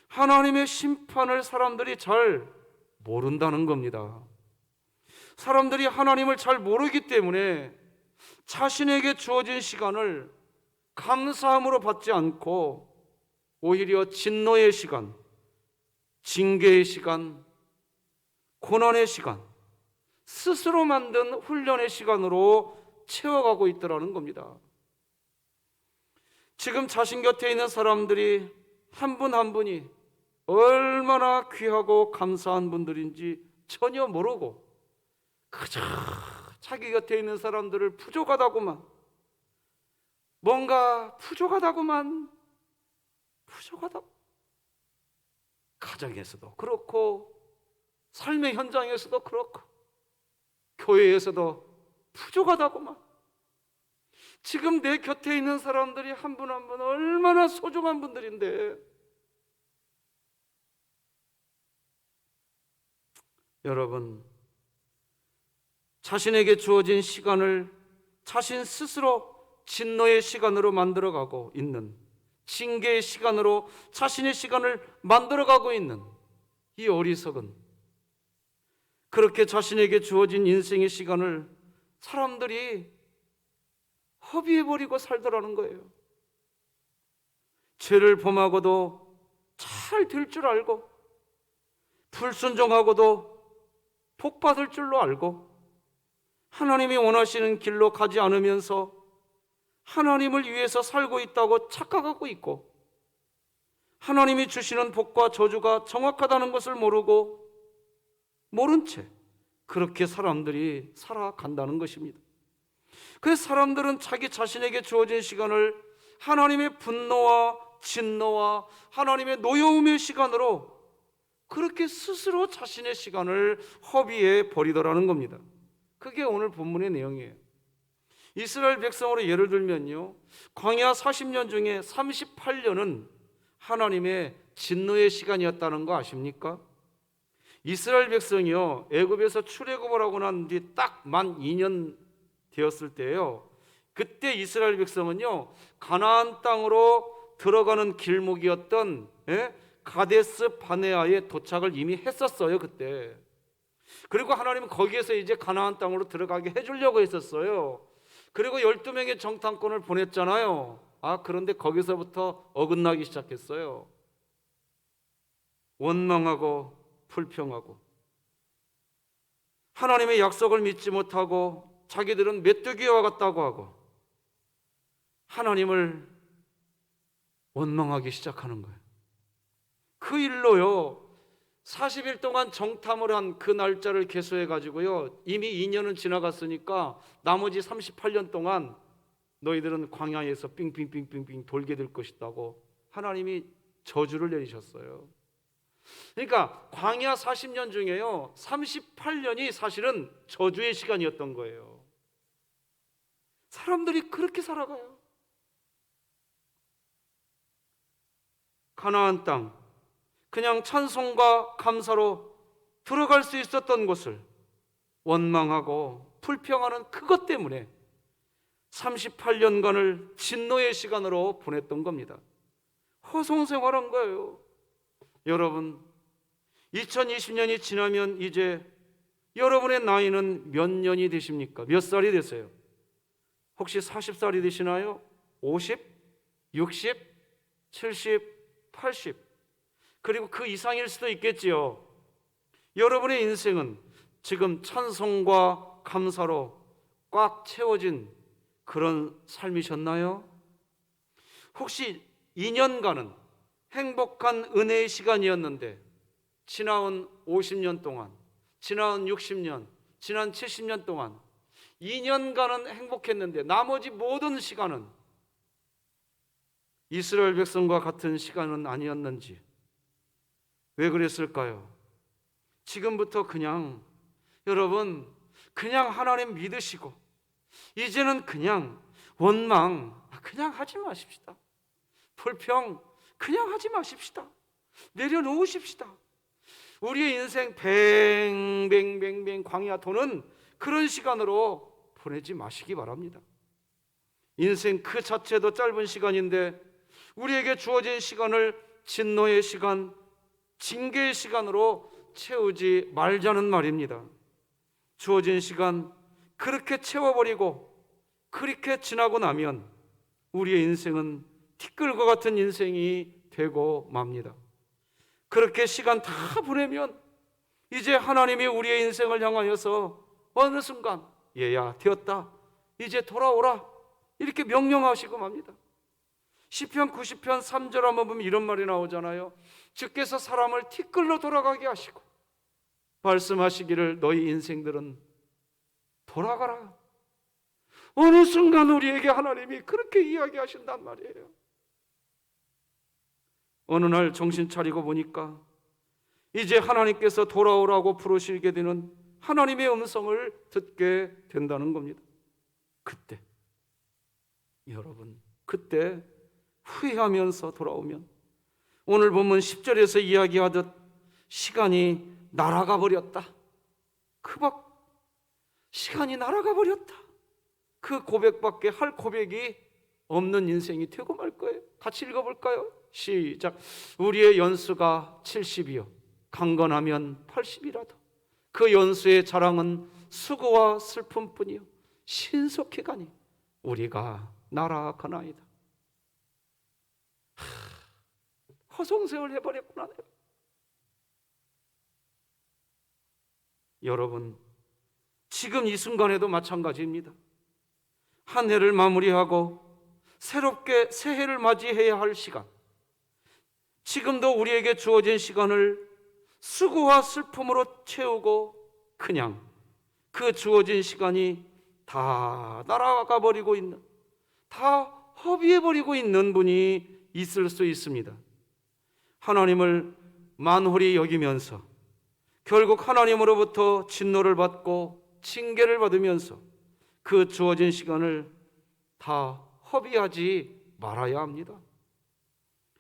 하나님의 심판을 사람들이 잘 모른다는 겁니다. 사람들이 하나님을 잘 모르기 때문에 자신에게 주어진 시간을 감사함으로 받지 않고 오히려 진노의 시간, 징계의 시간, 고난의 시간, 스스로 만든 훈련의 시간으로 채워가고 있더라는 겁니다. 지금 자신 곁에 있는 사람들이 한 분 한 분이 얼마나 귀하고 감사한 분들인지 전혀 모르고 그저 자기 곁에 있는 사람들을 부족하다고만, 뭔가 부족하다고만, 가정에서도 그렇고 삶의 현장에서도 그렇고 교회에서도 부족하다고만. 지금 내 곁에 있는 사람들이 한 분 한 분 얼마나 소중한 분들인데, 여러분, 자신에게 주어진 시간을 자신 스스로 진노의 시간으로 만들어가고 있는 징계의 시간으로 자신의 시간을 만들어가고 있는 이 어리석은, 그렇게 자신에게 주어진 인생의 시간을 사람들이 허비해버리고 살더라는 거예요. 죄를 범하고도 잘 될 줄 알고, 불순종하고도 복 받을 줄로 알고, 하나님이 원하시는 길로 가지 않으면서 하나님을 위해서 살고 있다고 착각하고 있고, 하나님이 주시는 복과 저주가 정확하다는 것을 모르고 모른 채 그렇게 사람들이 살아간다는 것입니다. 그래서 사람들은 자기 자신에게 주어진 시간을 하나님의 분노와 진노와 하나님의 노여움의 시간으로 그렇게 스스로 자신의 시간을 허비해 버리더라는 겁니다. 그게 오늘 본문의 내용이에요. 이스라엘 백성으로 예를 들면요, 광야 40년 중에 38년은 하나님의 진노의 시간이었다는 거 아십니까? 이스라엘 백성이요, 애굽에서 출애굽을 하고 난 뒤 딱 만 2년 되었을 때요, 그때 이스라엘 백성은요, 가나안 땅으로 들어가는 길목이었던 가데스 바네아에 도착을 이미 했었어요, 그때. 그리고 하나님은 거기에서 이제 가나안 땅으로 들어가게 해주려고 했었어요. 그리고 12명의 정탐꾼을 보냈잖아요. 그런데 거기서부터 어긋나기 시작했어요. 원망하고 불평하고, 하나님의 약속을 믿지 못하고 자기들은 메뚜기와 같다고 하고 하나님을 원망하기 시작하는 거예요. 그 일로요, 40일 동안 정탐을 한 그 날짜를 계수해 가지고요, 이미 2년은 지나갔으니까 나머지 38년 동안 너희들은 광야에서 빙빙빙빙빙 돌게 될 것이라고 하나님이 저주를 내리셨어요. 그러니까 광야 40년 중에요, 38년이 사실은 저주의 시간이었던 거예요. 사람들이 그렇게 살아가요. 가나안 땅, 그냥 찬송과 감사로 들어갈 수 있었던 곳을 원망하고 불평하는 그것 때문에 38년간을 진노의 시간으로 보냈던 겁니다. 허송생활한 거예요. 여러분, 2020년이 지나면 이제 여러분의 나이는 몇 년이 되십니까? 몇 살이 되세요? 혹시 40살이 되시나요? 50? 60? 70? 80? 그리고 그 이상일 수도 있겠지요. 여러분의 인생은 지금 찬송과 감사로 꽉 채워진 그런 삶이셨나요? 혹시 2년간은 행복한 은혜의 시간이었는데 지나온 50년 동안, 지나온 60년, 지난 70년 동안 2년간은 행복했는데 나머지 모든 시간은 이스라엘 백성과 같은 시간은 아니었는지, 왜 그랬을까요? 지금부터 그냥 여러분, 그냥 하나님 믿으시고 이제는 그냥 원망 그냥 하지 마십시다. 불평 그냥 하지 마십시다. 내려놓으십시다. 우리의 인생 뱅뱅뱅뱅 광야 도는 그런 시간으로 보내지 마시기 바랍니다. 인생 그 자체도 짧은 시간인데 우리에게 주어진 시간을 진노의 시간, 징계의 시간으로 채우지 말자는 말입니다. 주어진 시간 그렇게 채워버리고 그렇게 지나고 나면 우리의 인생은 티끌과 같은 인생이 되고 맙니다. 그렇게 시간 다 보내면 이제 하나님이 우리의 인생을 향하여서 어느 순간 얘야 되었다, 이제 돌아오라, 이렇게 명령하시고 맙니다. 시편 90편 3절 한번 보면 이런 말이 나오잖아요. 주께서 사람을 티끌로 돌아가게 하시고 말씀하시기를 너희 인생들은 돌아가라. 어느 순간 우리에게 하나님이 그렇게 이야기하신단 말이에요. 어느 날 정신 차리고 보니까 이제 하나님께서 돌아오라고 부르시게 되는 하나님의 음성을 듣게 된다는 겁니다. 그때 여러분, 그때 후회하면서 돌아오면 오늘 본문 10절에서 이야기하듯 시간이 날아가 버렸다, 시간이 날아가 버렸다, 그 고백밖에 할 고백이 없는 인생이 되고 말 거예요. 같이 읽어볼까요? 시작. 우리의 연수가 70이요 강건하면 80이라도 그 연수의 자랑은 수고와 슬픔뿐이요 신속히 가니 우리가 날아가나이다. 허송세월 해버렸구나 내가. 여러분, 지금 이 순간에도 마찬가지입니다. 한 해를 마무리하고 새롭게 새해를 맞이해야 할 시간, 지금도 우리에게 주어진 시간을 수고와 슬픔으로 채우고 그냥 그 주어진 시간이 다 날아가 버리고 있는, 다 허비해 버리고 있는 분이 있을 수 있습니다. 하나님을 만홀히 여기면서 결국 하나님으로부터 진노를 받고 징계를 받으면서 그 주어진 시간을 다 허비하지 말아야 합니다.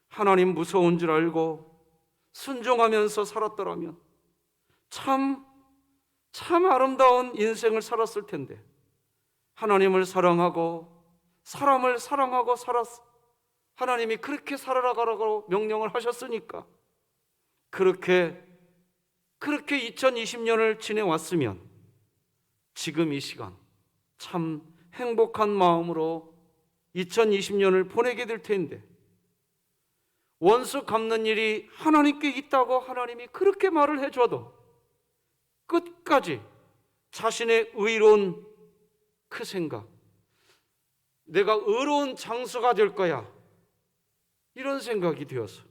하나님 무서운 줄 알고 순종하면서 살았더라면 참 아름다운 인생을 살았을 텐데, 하나님을 사랑하고 사람을 사랑하고 하나님이 그렇게 살아가라고 명령을 하셨으니까 그렇게 2020년을 지내왔으면 지금 이 시간 참 행복한 마음으로 2020년을 보내게 될 텐데, 원수 갚는 일이 하나님께 있다고 하나님이 그렇게 말을 해줘도 끝까지 자신의 의로운 그 생각, 내가 의로운 장수가 될 거야, 이런 생각이 되어서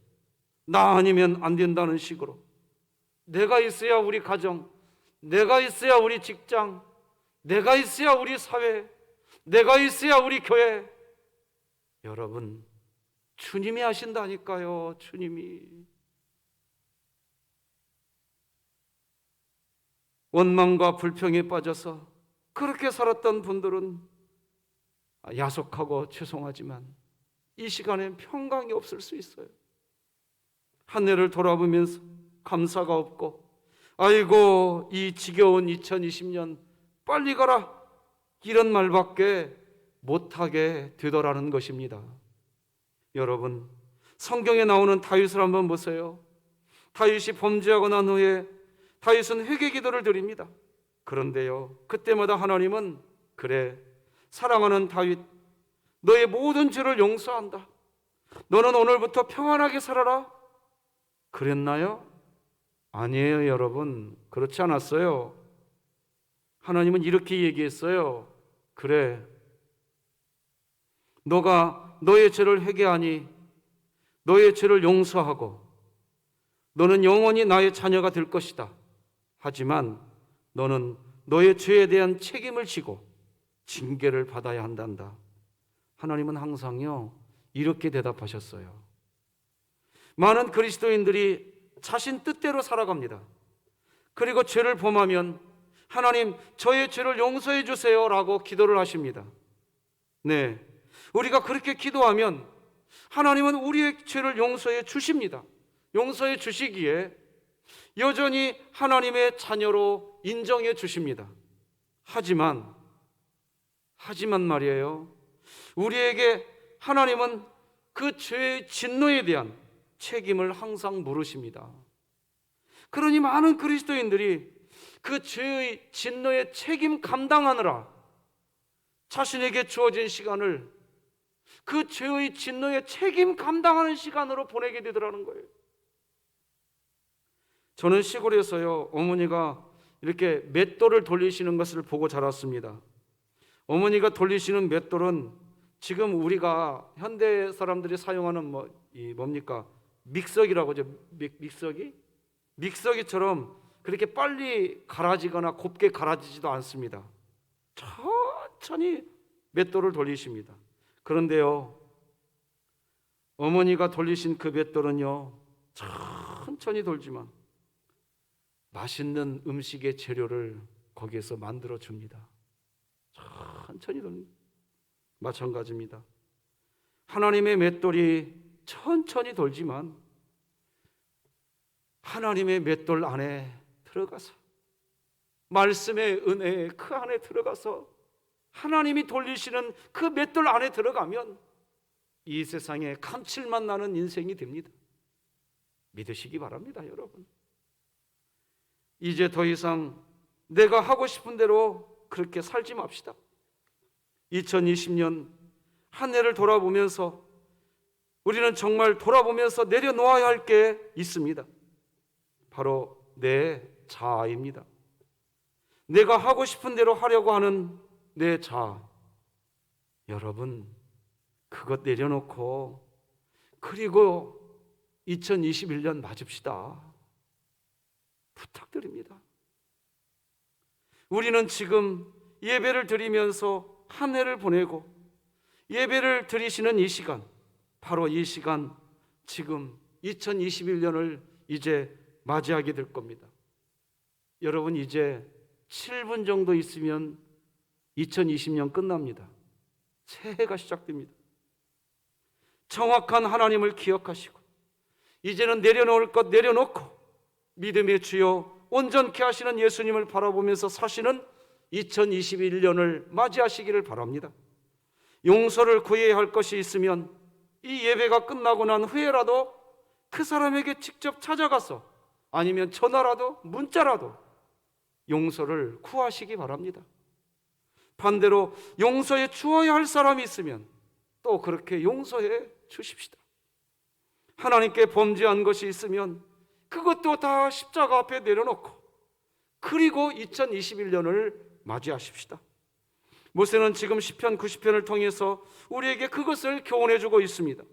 나 아니면 안 된다는 식으로 내가 있어야 우리 가정, 내가 있어야 우리 직장, 내가 있어야 우리 사회, 내가 있어야 우리 교회. 여러분, 주님이 하신다니까요. 주님이. 원망과 불평에 빠져서 그렇게 살았던 분들은 야속하고 죄송하지만 이 시간엔 평강이 없을 수 있어요. 한 해를 돌아보면서 감사가 없고, 아이고 이 지겨운 2020년 빨리 가라, 이런 말밖에 못하게 되더라는 것입니다. 여러분, 성경에 나오는 다윗을 한번 보세요. 다윗이 범죄하고 난 후에 다윗은 회개 기도를 드립니다. 그런데요, 그때마다 하나님은 그래, 사랑하는 다윗, 너의 모든 죄를 용서한다, 너는 오늘부터 평안하게 살아라, 그랬나요? 아니에요. 여러분, 그렇지 않았어요. 하나님은 이렇게 얘기했어요. 그래, 너가 너의 죄를 회개하니 너의 죄를 용서하고 너는 영원히 나의 자녀가 될 것이다. 하지만 너는 너의 죄에 대한 책임을 지고 징계를 받아야 한단다. 하나님은 항상요 이렇게 대답하셨어요. 많은 그리스도인들이 자신 뜻대로 살아갑니다. 그리고 죄를 범하면 하나님, 저의 죄를 용서해 주세요 라고 기도를 하십니다. 네, 우리가 그렇게 기도하면 하나님은 우리의 죄를 용서해 주십니다. 용서해 주시기에 여전히 하나님의 자녀로 인정해 주십니다. 하지만 말이에요, 우리에게 하나님은 그 죄의 진노에 대한 책임을 항상 물으십니다. 그러니 많은 그리스도인들이 그 죄의 진노의 책임 감당하느라 자신에게 주어진 시간을 그 죄의 진노의 책임 감당하는 시간으로 보내게 되더라는 거예요. 저는 시골에서요, 어머니가 이렇게 맷돌을 돌리시는 것을 보고 자랐습니다. 어머니가 돌리시는 맷돌은 지금 우리가 현대 사람들이 사용하는 뭡니까? 믹서기라고 하죠. 믹서기처럼 그렇게 빨리 갈아지거나 곱게 갈아지지도 않습니다. 천천히 맷돌을 돌리십니다. 그런데요, 어머니가 돌리신 그 맷돌은요, 천천히 돌지만 맛있는 음식의 재료를 거기에서 만들어 줍니다. 천천히 돌립니다. 마찬가지입니다. 하나님의 맷돌이 천천히 돌지만 하나님의 맷돌 안에 들어가서, 말씀의 은혜의 그 안에 들어가서 하나님이 돌리시는 그 맷돌 안에 들어가면 이 세상에 감칠맛 나는 인생이 됩니다. 믿으시기 바랍니다, 여러분. 이제 더 이상 내가 하고 싶은 대로 그렇게 살지 맙시다. 2020년 한 해를 돌아보면서 우리는 정말 돌아보면서 내려놓아야 할 게 있습니다. 바로 내 자아입니다. 내가 하고 싶은 대로 하려고 하는 내 자아. 여러분, 그것 내려놓고 그리고 2021년 맞읍시다. 부탁드립니다. 우리는 지금 예배를 드리면서 한 해를 보내고 예배를 드리시는 이 시간, 바로 이 시간, 지금 2021년을 이제 맞이하게 될 겁니다. 여러분, 이제 7분 정도 있으면 2020년 끝납니다. 새해가 시작됩니다. 정확한 하나님을 기억하시고 이제는 내려놓을 것 내려놓고 믿음의 주여 온전케 하시는 예수님을 바라보면서 사시는 2021년을 맞이하시기를 바랍니다. 용서를 구해야 할 것이 있으면 이 예배가 끝나고 난 후에라도 그 사람에게 직접 찾아가서 아니면 전화라도 문자라도 용서를 구하시기 바랍니다. 반대로 용서해 주어야 할 사람이 있으면 또 그렇게 용서해 주십시다. 하나님께 범죄한 것이 있으면 그것도 다 십자가 앞에 내려놓고 그리고 2021년을 맞이하십시다. 모세는 지금 시편 90편을 통해서 우리에게 그것을 교훈해 주고 있습니다.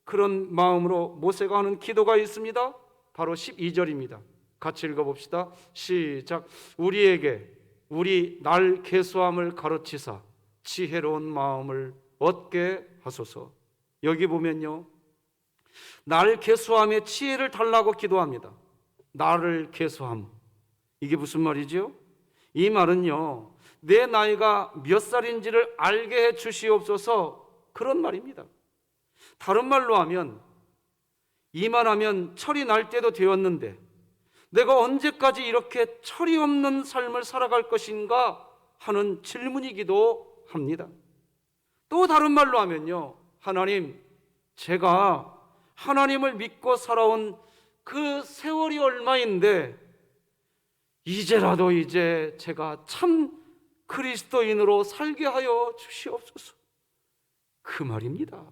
그런 마음으로 모세가 하는 기도가 있습니다. 바로 12절입니다. 같이 읽어봅시다. 시작. 우리에게 우리 날 계수함을 가르치사 지혜로운 마음을 얻게 하소서. 여기 보면요, 날 계수함에 지혜를 달라고 기도합니다. 나를 계수함, 이게 무슨 말이죠? 이 말은요, 내 나이가 몇 살인지를 알게 해 주시옵소서, 그런 말입니다. 다른 말로 하면 이만하면 철이 날 때도 되었는데 내가 언제까지 이렇게 철이 없는 삶을 살아갈 것인가 하는 질문이기도 합니다. 또 다른 말로 하면요, 하나님, 제가 하나님을 믿고 살아온 그 세월이 얼마인데 이제라도 이제 제가 참 그리스도인으로 살게 하여 주시옵소서, 그 말입니다.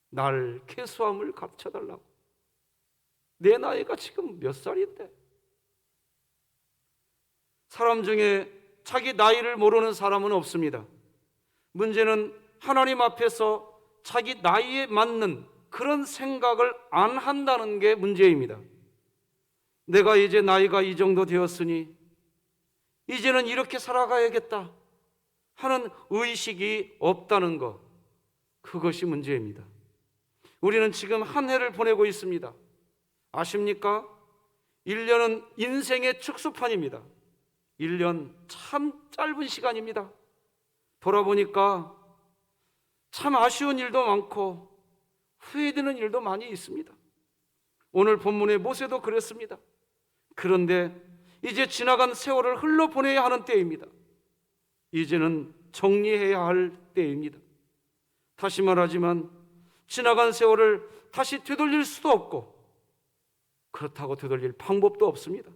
날 계수함을 가르쳐달라고. 내 나이가 지금 몇 살인데? 사람 중에 자기 나이를 모르는 사람은 없습니다. 문제는 하나님 앞에서 자기 나이에 맞는 그런 생각을 안 한다는 게 문제입니다. 내가 이제 나이가 이 정도 되었으니 이제는 이렇게 살아가야겠다 하는 의식이 없다는 것, 그것이 문제입니다. 우리는 지금 한 해를 보내고 있습니다. 아십니까? 1년은 인생의 축소판입니다. 1년 참 짧은 시간입니다. 돌아보니까 참 아쉬운 일도 많고 후회되는 일도 많이 있습니다. 오늘 본문의 모세도 그랬습니다. 그런데 이제 지나간 세월을 흘러보내야 하는 때입니다. 이제는 정리해야 할 때입니다. 다시 말하지만 지나간 세월을 다시 되돌릴 수도 없고 그렇다고 되돌릴 방법도 없습니다.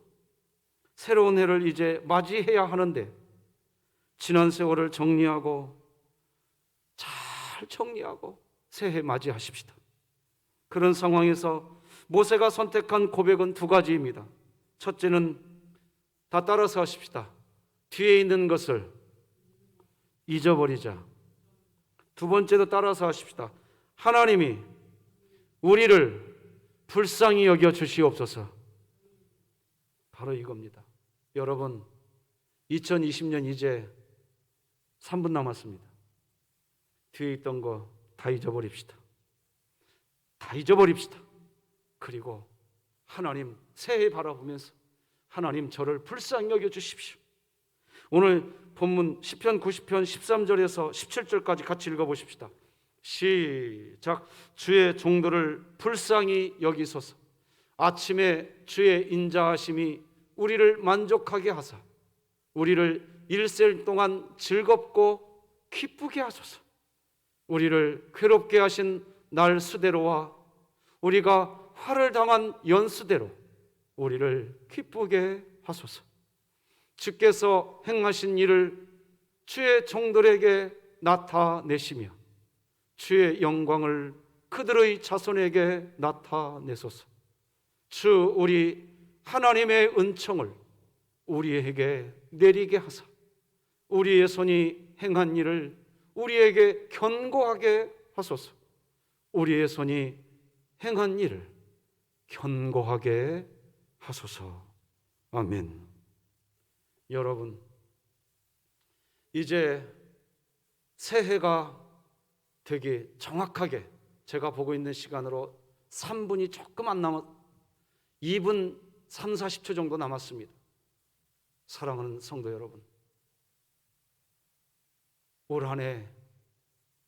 새로운 해를 이제 맞이해야 하는데 지난 세월을 정리하고 잘 정리하고 새해 맞이하십시다. 그런 상황에서 모세가 선택한 고백은 두 가지입니다. 첫째는 다 따라서 하십시다. 뒤에 있는 것을 잊어버리자. 두 번째도 따라서 하십시다. 하나님이 우리를 불쌍히 여겨 주시옵소서. 바로 이겁니다. 여러분, 2020년 이제 3분 남았습니다. 뒤에 있던 거 다 잊어버립시다. 다 잊어버립시다. 그리고 하나님 새해 바라보면서 하나님 저를 불쌍히 여겨 주십시오. 오늘 본문 시편 90편 13절에서 17절까지 같이 읽어보십시다. 시작. 주의 종들을 불쌍히 여기소서. 아침에 주의 인자하심이 우리를 만족하게 하사 우리를 일생 동안 즐겁고 기쁘게 하소서. 우리를 괴롭게 하신 날 수대로와 우리가 화를 당한 연수대로 우리를 기쁘게 하소서. 주께서 행하신 일을 주의 종들에게 나타내시며 주의 영광을 그들의 자손에게 나타내소서. 주 우리 하나님의 은총을 우리에게 내리게 하사 우리의 손이 행한 일을 우리에게 견고하게 하소서. 우리의 손이 행한 일을 견고하게 하소서. 아멘. 여러분, 이제 새해가 되게 정확하게 제가 보고 있는 시간으로 3분이 조금 안 남았 2분 3, 40초 정도 남았습니다. 사랑하는 성도 여러분, 올 한 해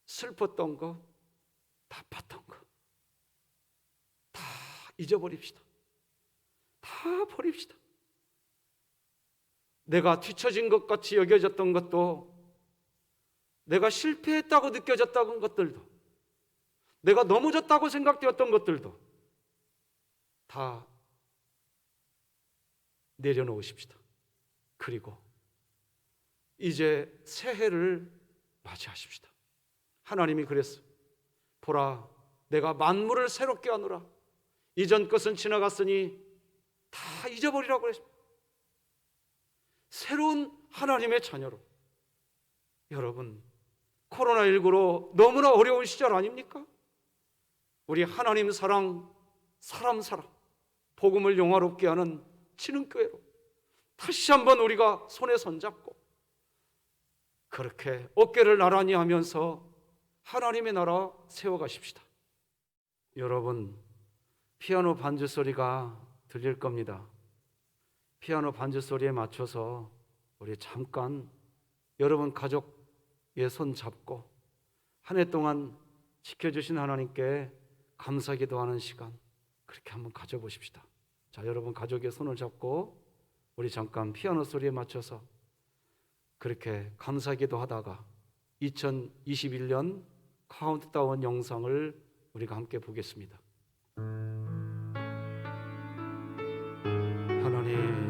슬펐던 거, 바빴던 거 다 잊어버립시다. 다 버립시다. 내가 뒤처진 것 같이 여겨졌던 것도, 내가 실패했다고 느껴졌던 것들도, 내가 넘어졌다고 생각되었던 것들도 다 내려놓으십시다. 그리고 이제 새해를 맞이하십시다. 하나님이 그랬어요. 보라, 내가 만물을 새롭게 하노라. 이전 것은 지나갔으니 다 잊어버리라고 그랬습니다. 새로운 하나님의 자녀로, 여러분, 코로나19로 너무나 어려운 시절 아닙니까? 우리 하나님 사랑, 사람 사랑, 복음을 영화롭게 하는 진흥교회로 다시 한번 우리가 손에 손잡고 그렇게 어깨를 나란히 하면서 하나님의 나라 세워가십시다. 여러분, 피아노 반주 소리가 들릴 겁니다. 피아노 반주 소리에 맞춰서 우리 잠깐 여러분 가족의 손 잡고 한 해 동안 지켜주신 하나님께 감사기도하는 시간 그렇게 한번 가져보십시다. 자, 여러분 가족의 손을 잡고 우리 잠깐 피아노 소리에 맞춰서 그렇게 감사기도하다가 2021년 카운트다운 영상을 우리가 함께 보겠습니다. 하나님,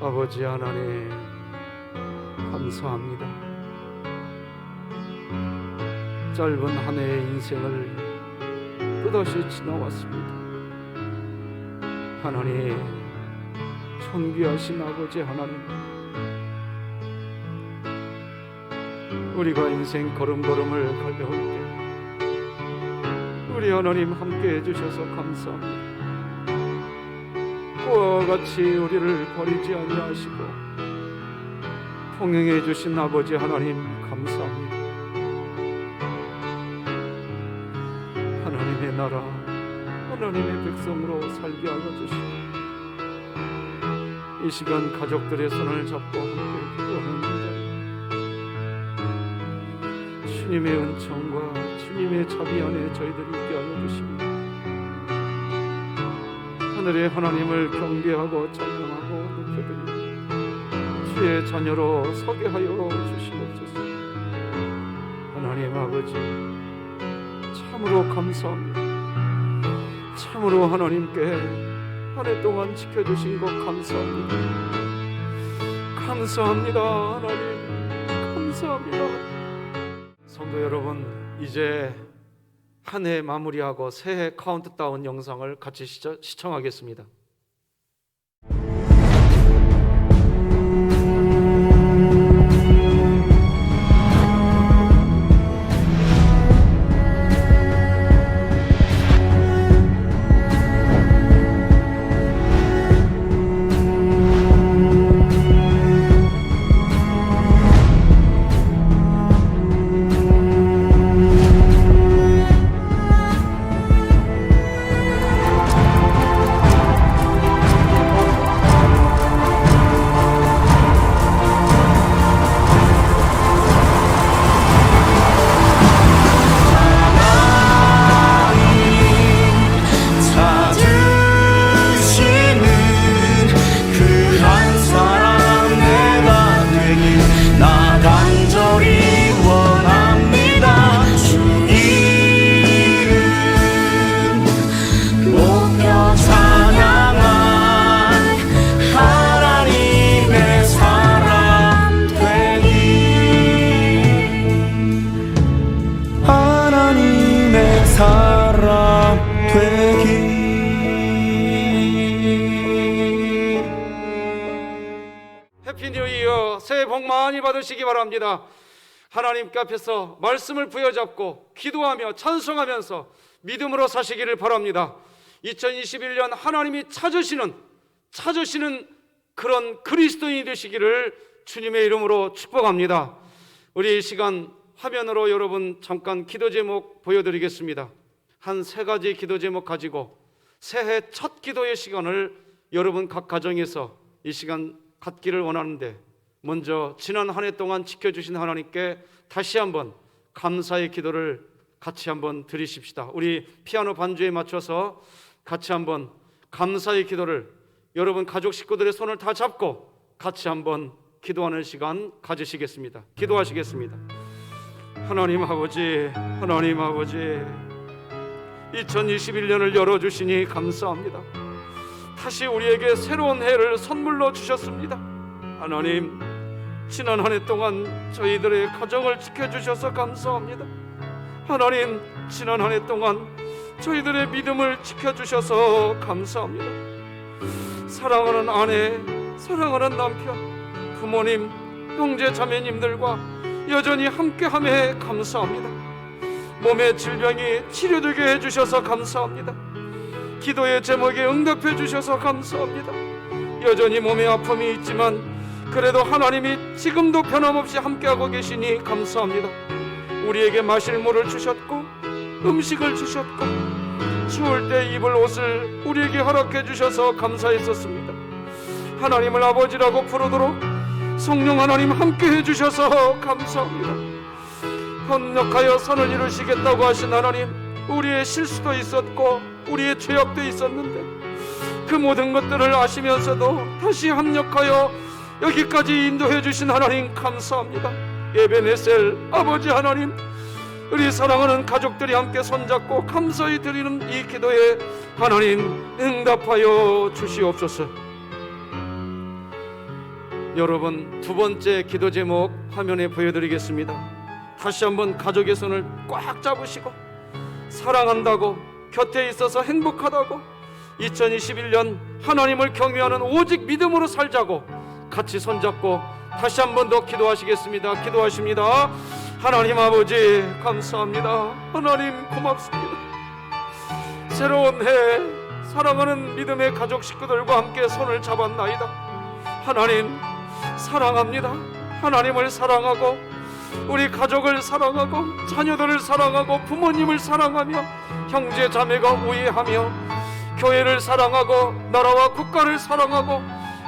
아버지 하나님, 감사합니다. 짧은 한 해의 인생을 또다시 지나왔습니다. 하나님, 존귀하신 아버지 하나님, 우리가 인생 걸음걸음을 갈려올 때 우리 하나님 함께 해주셔서 감사합니다. 그와 같이 우리를 버리지 아니하시고 통행해 주신 아버지 하나님 감사합니다. 하나님의 나라, 하나님의 백성으로 살게 하여 주시고 이 시간 가족들의 손을 잡고 함께 기도하는 자리, 주님의 은총과 주님의 자비 안에 저희들이 있게 하여 주시고 하늘의 하나님을 경배하고 찬양하고 높여드리고 주의 자녀로 서게 하여 주시옵소서. 하나님 아버지, 참으로 감사합니다. 참으로 하나님께 한 해 동안 지켜주신 것 감사합니다. 감사합니다. 하나님 감사합니다. 성도 여러분, 이제 한 해 마무리하고 새해 카운트다운 영상을 같이 시청하겠습니다. 사람 되기. 해피 뉴 이어, 새해 복 많이 받으시기 바랍니다. 하나님께 앞에서 말씀을 부여잡고 기도하며 찬송하면서 믿음으로 사시기를 바랍니다. 2021년 하나님이 찾으시는 그런 그리스도인이 되시기를 주님의 이름으로 축복합니다. 우리 이 시간 화면으로 여러분 잠깐 기도 제목 보여드리겠습니다. 한 3가지 기도 제목 가지고 새해 첫 기도의 시간을 여러분 각 가정에서 이 시간 갖기를 원하는데, 먼저 지난 한 해 동안 지켜주신 하나님께 다시 한번 감사의 기도를 같이 한번 드리십시다. 우리 피아노 반주에 맞춰서 같이 한번 감사의 기도를 여러분 가족 식구들의 손을 다 잡고 같이 한번 기도하는 시간 가지시겠습니다. 기도하시겠습니다. 하나님 아버지, 하나님 아버지, 2021년을 열어주시니 감사합니다. 다시 우리에게 새로운 해를 선물로 주셨습니다. 하나님, 지난 한 해 동안 저희들의 가정을 지켜주셔서 감사합니다. 하나님, 지난 한 해 동안 저희들의 믿음을 지켜주셔서 감사합니다. 사랑하는 아내, 사랑하는 남편, 부모님, 형제 자매님들과 여전히 함께함에 감사합니다. 몸의 질병이 치료되게 해주셔서 감사합니다. 기도의 제목에 응답해 주셔서 감사합니다. 여전히 몸에 아픔이 있지만 그래도 하나님이 지금도 변함없이 함께하고 계시니 감사합니다. 우리에게 마실 물을 주셨고 음식을 주셨고 추울 때 입을 옷을 우리에게 허락해 주셔서 감사했었습니다. 하나님을 아버지라고 부르도록 성령 하나님 함께해 주셔서 감사합니다. 협력하여 선을 이루시겠다고 하신 하나님, 우리의 실수도 있었고 우리의 죄악도 있었는데 그 모든 것들을 아시면서도 다시 합력하여 여기까지 인도해 주신 하나님 감사합니다. 에베네셀 아버지 하나님, 우리 사랑하는 가족들이 함께 손잡고 감사히 드리는 이 기도에 하나님 응답하여 주시옵소서. 여러분, 2번째 기도 제목 화면에 보여드리겠습니다. 다시 한번 가족의 손을 꽉 잡으시고 사랑한다고, 곁에 있어서 행복하다고, 2021년 하나님을 경외하는 오직 믿음으로 살자고 같이 손잡고 다시 한 번 더 기도하시겠습니다. 기도하십니다. 하나님 아버지 감사합니다. 하나님 고맙습니다. 새로운 해 사랑하는 믿음의 가족 식구들과 함께 손을 잡았나이다. 하나님 사랑합니다. 하나님을 사랑하고 우리 가족을 사랑하고 자녀들을 사랑하고 부모님을 사랑하며 형제 자매가 우애하며 교회를 사랑하고 나라와 국가를 사랑하고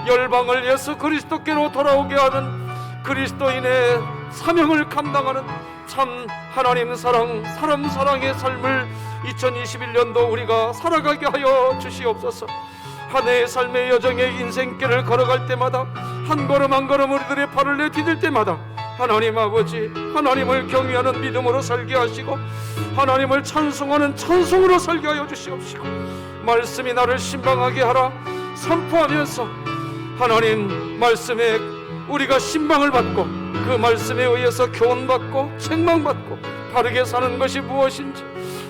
열방을 예수 그리스도께로 돌아오게 하는 그리스도인의 사명을 감당하는 참 하나님 사랑, 사람 사랑의 삶을 2021년도 우리가 살아가게 하여 주시옵소서. 한 해의 삶의 여정의 인생길을 걸어갈 때마다 한 걸음 한 걸음 우리들의 발을 내디딜 때마다 하나님 아버지, 하나님을 경외하는 믿음으로 살게 하시고 하나님을 찬송하는 찬송으로 살게 하여 주시옵시고 말씀이 나를 신방하게 하라 선포하면서 하나님 말씀에 우리가 신방을 받고 그 말씀에 의해서 교훈받고 책망받고 바르게 사는 것이 무엇인지,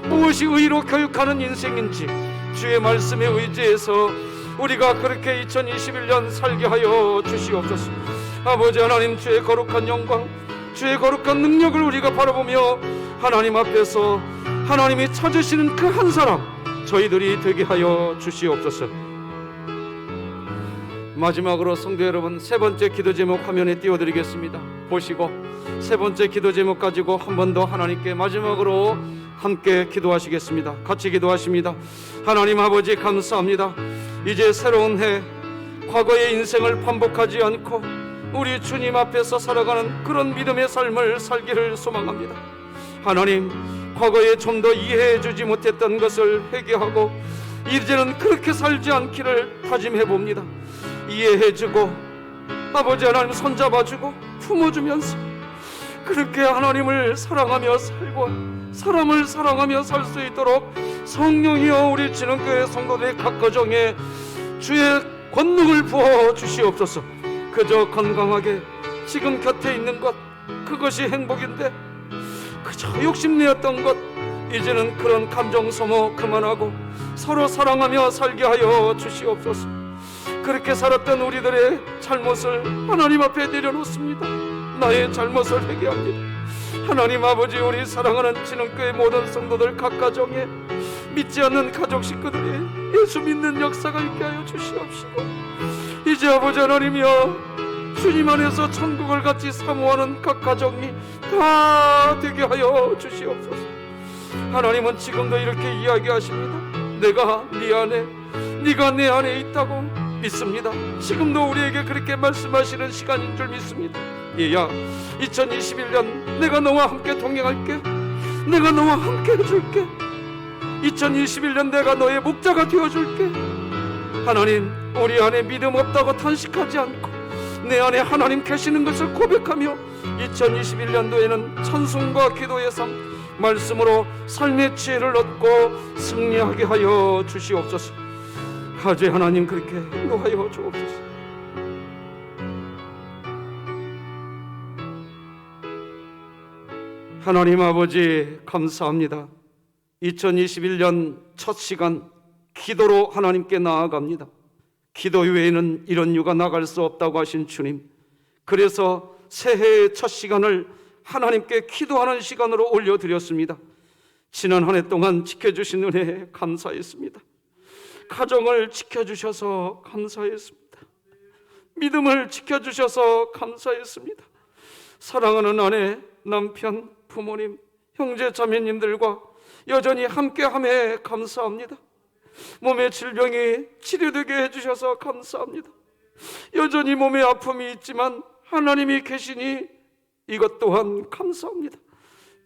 무엇이 의로 교육하는 인생인지 주의 말씀에 의지해서 우리가 그렇게 2021년 살게 하여 주시옵소서. 아버지 하나님, 주의 거룩한 영광, 주의 거룩한 능력을 우리가 바라보며 하나님 앞에서 하나님이 찾으시는 그 한 사람 저희들이 되게 하여 주시옵소서. 마지막으로 성도 여러분, 3번째 기도 제목 화면에 띄워드리겠습니다. 보시고 3번째 기도 제목 가지고 한 번 더 하나님께 마지막으로 함께 기도하시겠습니다. 같이 기도하십니다. 하나님 아버지 감사합니다. 이제 새로운 해, 과거의 인생을 반복하지 않고 우리 주님 앞에서 살아가는 그런 믿음의 삶을 살기를 소망합니다. 하나님, 과거에 좀 더 이해해 주지 못했던 것을 회개하고 이제는 그렇게 살지 않기를 다짐해 봅니다. 이해해주고 아버지 하나님 손잡아주고 품어주면서 그렇게 하나님을 사랑하며 살고 사람을 사랑하며 살 수 있도록 성령이여 우리 진흥교회 성도들의 각 가정에 주의 권능을 부어 주시옵소서. 그저 건강하게 지금 곁에 있는 것, 그것이 행복인데 그저 욕심내었던 것, 이제는 그런 감정 소모 그만하고 서로 사랑하며 살게 하여 주시옵소서. 그렇게 살았던 우리들의 잘못을 하나님 앞에 내려놓습니다. 나의 잘못을 회개합니다. 하나님 아버지, 우리 사랑하는 진흥교회 모든 성도들 각 가정에 믿지 않는 가족 식구들이 예수 믿는 역사가 있게 하여 주시옵시고, 이제 아버지 하나님이여, 주님 안에서 천국을 같이 사모하는 각 가정이 다 되게 하여 주시옵소서. 하나님은 지금도 이렇게 이야기하십니다. 내가 네 안에, 네가 내 안에 있다고 믿습니다. 지금도 우리에게 그렇게 말씀하시는 시간인 줄 믿습니다. 얘야, 2021년 내가 너와 함께 동행할게. 내가 너와 함께 해줄게. 2021년 내가 너의 목자가 되어줄게. 하나님, 우리 안에 믿음 없다고 탄식하지 않고 내 안에 하나님 계시는 것을 고백하며 2021년도에는 찬송과 기도의 삶, 말씀으로 삶의 지혜를 얻고 승리하게 하여 주시옵소서. 아주 하나님 그렇게 인도하여 주옵소서. 하나님 아버지, 감사합니다. 2021년 첫 시간 기도로 하나님께 나아갑니다. 기도 외에는 이런 유가 나갈 수 없다고 하신 주님, 그래서 새해의 첫 시간을 하나님께 기도하는 시간으로 올려드렸습니다. 지난 한 해 동안 지켜주신 은혜에 감사했습니다. 가정을 지켜주셔서 감사했습니다. 믿음을 지켜주셔서 감사했습니다. 사랑하는 아내, 남편, 부모님, 형제 자매님들과 여전히 함께함에 감사합니다. 몸의 질병이 치료되게 해주셔서 감사합니다. 여전히 몸에 아픔이 있지만 하나님이 계시니 이것 또한 감사합니다.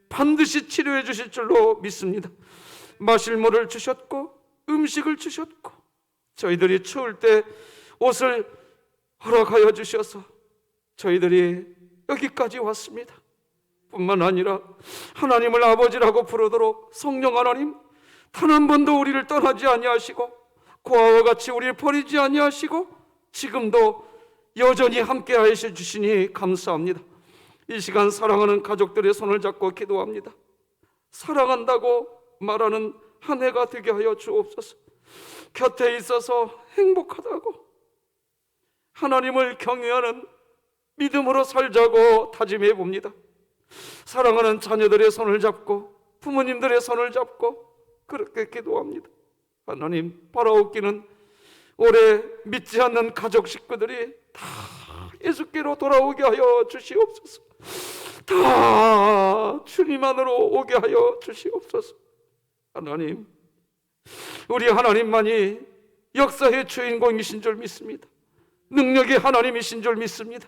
반드시 치료해 주실 줄로 믿습니다. 마실 물을 주셨고 음식을 주셨고 저희들이 추울 때 옷을 허락하여 주셔서 저희들이 여기까지 왔습니다. 뿐만 아니라 하나님을 아버지라고 부르도록 성령 하나님, 단 한 번도 우리를 떠나지 아니하시고 고아와 같이 우리를 버리지 아니하시고 지금도 여전히 함께 하셔 주시니 감사합니다. 이 시간 사랑하는 가족들의 손을 잡고 기도합니다. 사랑한다고 말하는 한 해가 되게 하여 주옵소서. 곁에 있어서 행복하다고 하나님을 경외하는 믿음으로 살자고 다짐해 봅니다. 사랑하는 자녀들의 손을 잡고 부모님들의 손을 잡고 그렇게 기도합니다. 하나님, 바라옵기는 올해 믿지 않는 가족 식구들이 다 예수께로 돌아오게 하여 주시옵소서. 다 주님 안으로 오게 하여 주시옵소서. 하나님, 우리 하나님만이 역사의 주인공이신 줄 믿습니다. 능력의 하나님이신 줄 믿습니다.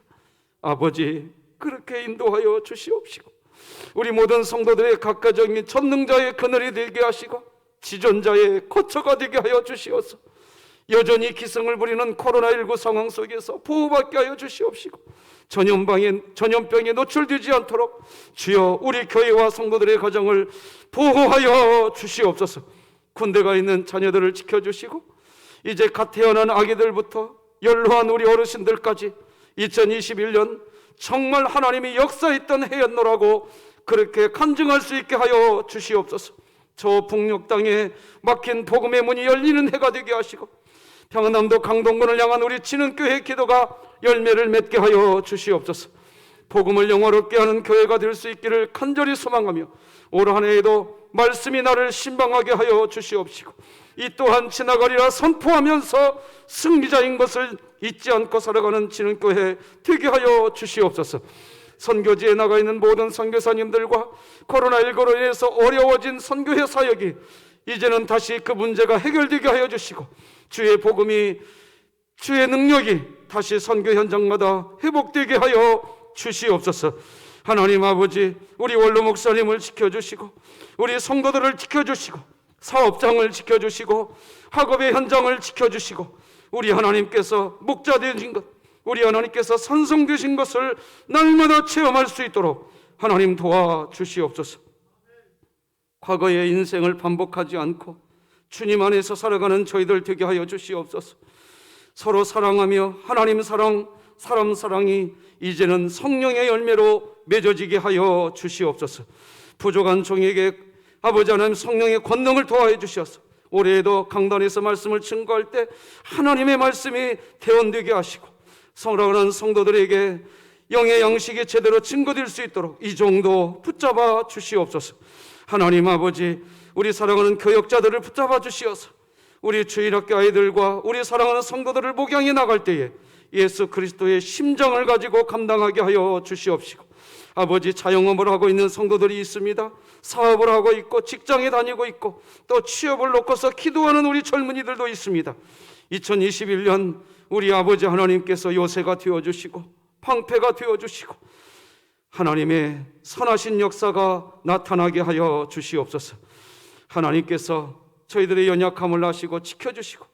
아버지, 그렇게 인도하여 주시옵시고 우리 모든 성도들의 각 가정이 전능자의 그늘이 되게 하시고 지존자의 거처가 되게 하여 주시옵소서. 여전히 기승을 부리는 코로나19 상황 속에서 보호받게 하여 주시옵시고 전염병에 노출되지 않도록 주여 우리 교회와 성도들의 가정을 보호하여 주시옵소서. 군대가 있는 자녀들을 지켜주시고 이제 갓 태어난 아기들부터 연로한 우리 어르신들까지 2021년 정말 하나님이 역사했던 해였노라고 그렇게 간증할 수 있게 하여 주시옵소서. 저 북녘 땅에 막힌 복음의 문이 열리는 해가 되게 하시고 평안남도 강동군을 향한 우리 진흥교회 기도가 열매를 맺게 하여 주시옵소서. 복음을 영화롭게 하는 교회가 될 수 있기를 간절히 소망하며 올 한 해에도 말씀이 나를 신방하게 하여 주시옵시고 이 또한 지나가리라 선포하면서 승리자인 것을 잊지 않고 살아가는 진흥교회 되게 하여 주시옵소서. 선교지에 나가 있는 모든 선교사님들과 코로나19로 인해서 어려워진 선교회 사역이 이제는 다시 그 문제가 해결되게 하여 주시고 주의 복음이, 주의 능력이 다시 선교 현장마다 회복되게 하여 주시옵소서. 하나님 아버지, 우리 원로 목사님을 지켜주시고 우리 성도들을 지켜주시고 사업장을 지켜주시고 학업의 현장을 지켜주시고 우리 하나님께서 목자 되신 것, 우리 하나님께서 산성 되신 것을 날마다 체험할 수 있도록 하나님 도와주시옵소서. 과거의 인생을 반복하지 않고 주님 안에서 살아가는 저희들 되게 하여 주시옵소서. 서로 사랑하며 하나님 사랑, 사람 사랑이 이제는 성령의 열매로 맺어지게 하여 주시옵소서. 부족한 종에게 아버지 하나님 성령의 권능을 도와해 주셔서 올해에도 강단에서 말씀을 증거할 때 하나님의 말씀이 대언되게 하시고 사랑하는 성도들에게 영의 양식이 제대로 증거될 수 있도록 이 정도 붙잡아 주시옵소서. 하나님 아버지, 우리 사랑하는 교역자들을 붙잡아 주시어서 우리 주일학교 아이들과 우리 사랑하는 성도들을 목양해 나갈 때에 예수 그리스도의 심정을 가지고 감당하게 하여 주시옵시고, 아버지, 자영업을 하고 있는 성도들이 있습니다. 사업을 하고 있고 직장에 다니고 있고 또 취업을 놓고서 기도하는 우리 젊은이들도 있습니다. 2021년 우리 아버지 하나님께서 요새가 되어주시고 방패가 되어주시고 하나님의 선하신 역사가 나타나게 하여 주시옵소서. 하나님께서 저희들의 연약함을 아시고 지켜주시고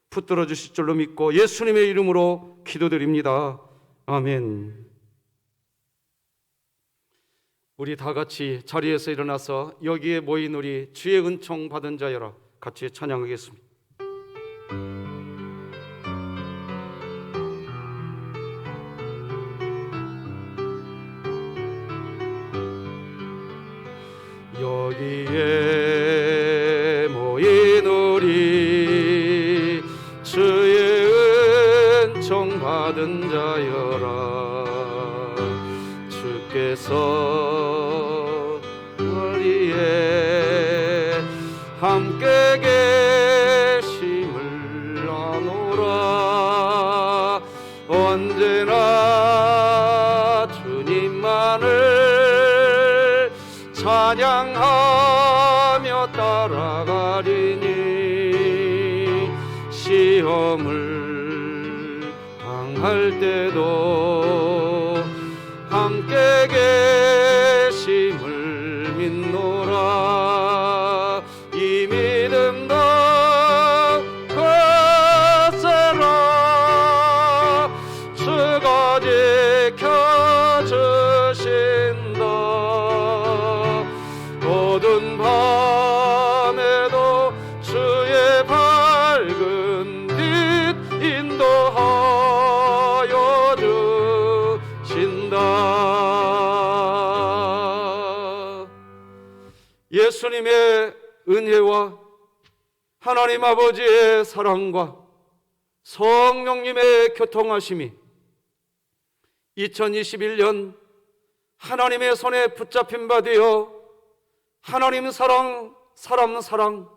붙들어 주실 줄로 믿고 예수님의 이름으로 기도드립니다. 아멘. 우리 다 같이 자리에서 일어나서 여기에 모인 우리 주의 은총 받은 자여라 같이 찬양하겠습니다. 여기에 모인 우리 주의 은총 받은 자여라. 주께서 우리의 함께 계심을 아노라. 언제나 주님만을 찬양하며 따라가리니 시험을 당할 때도 함께 계심을 믿노라. 이 믿음도 굳세라. 주가 지켜주신다. 어두운 밤에도 주의 밝은 빛 인도하여 주신다. 예수님의 은혜와 하나님 아버지의 사랑과 성령님의 교통하심이 2021년 하나님의 손에 붙잡힌 바 되어 하나님 사랑, 사람 사랑,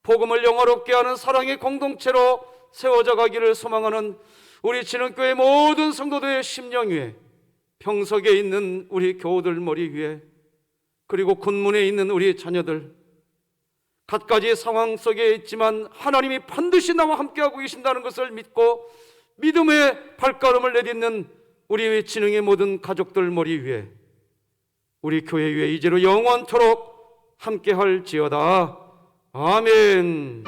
복음을 영화롭게 하는 사랑의 공동체로 세워져 가기를 소망하는 우리 진흥교회 모든 성도들의 심령 위에, 병석에 있는 우리 교우들 머리 위에, 그리고 군문에 있는 우리 자녀들, 갖가지 상황 속에 있지만 하나님이 반드시 나와 함께하고 계신다는 것을 믿고 믿음의 발걸음을 내딛는 우리 진흥의 모든 가족들 머리 위에, 우리 교회 위에 이제로 영원토록 함께할지어다. 아멘.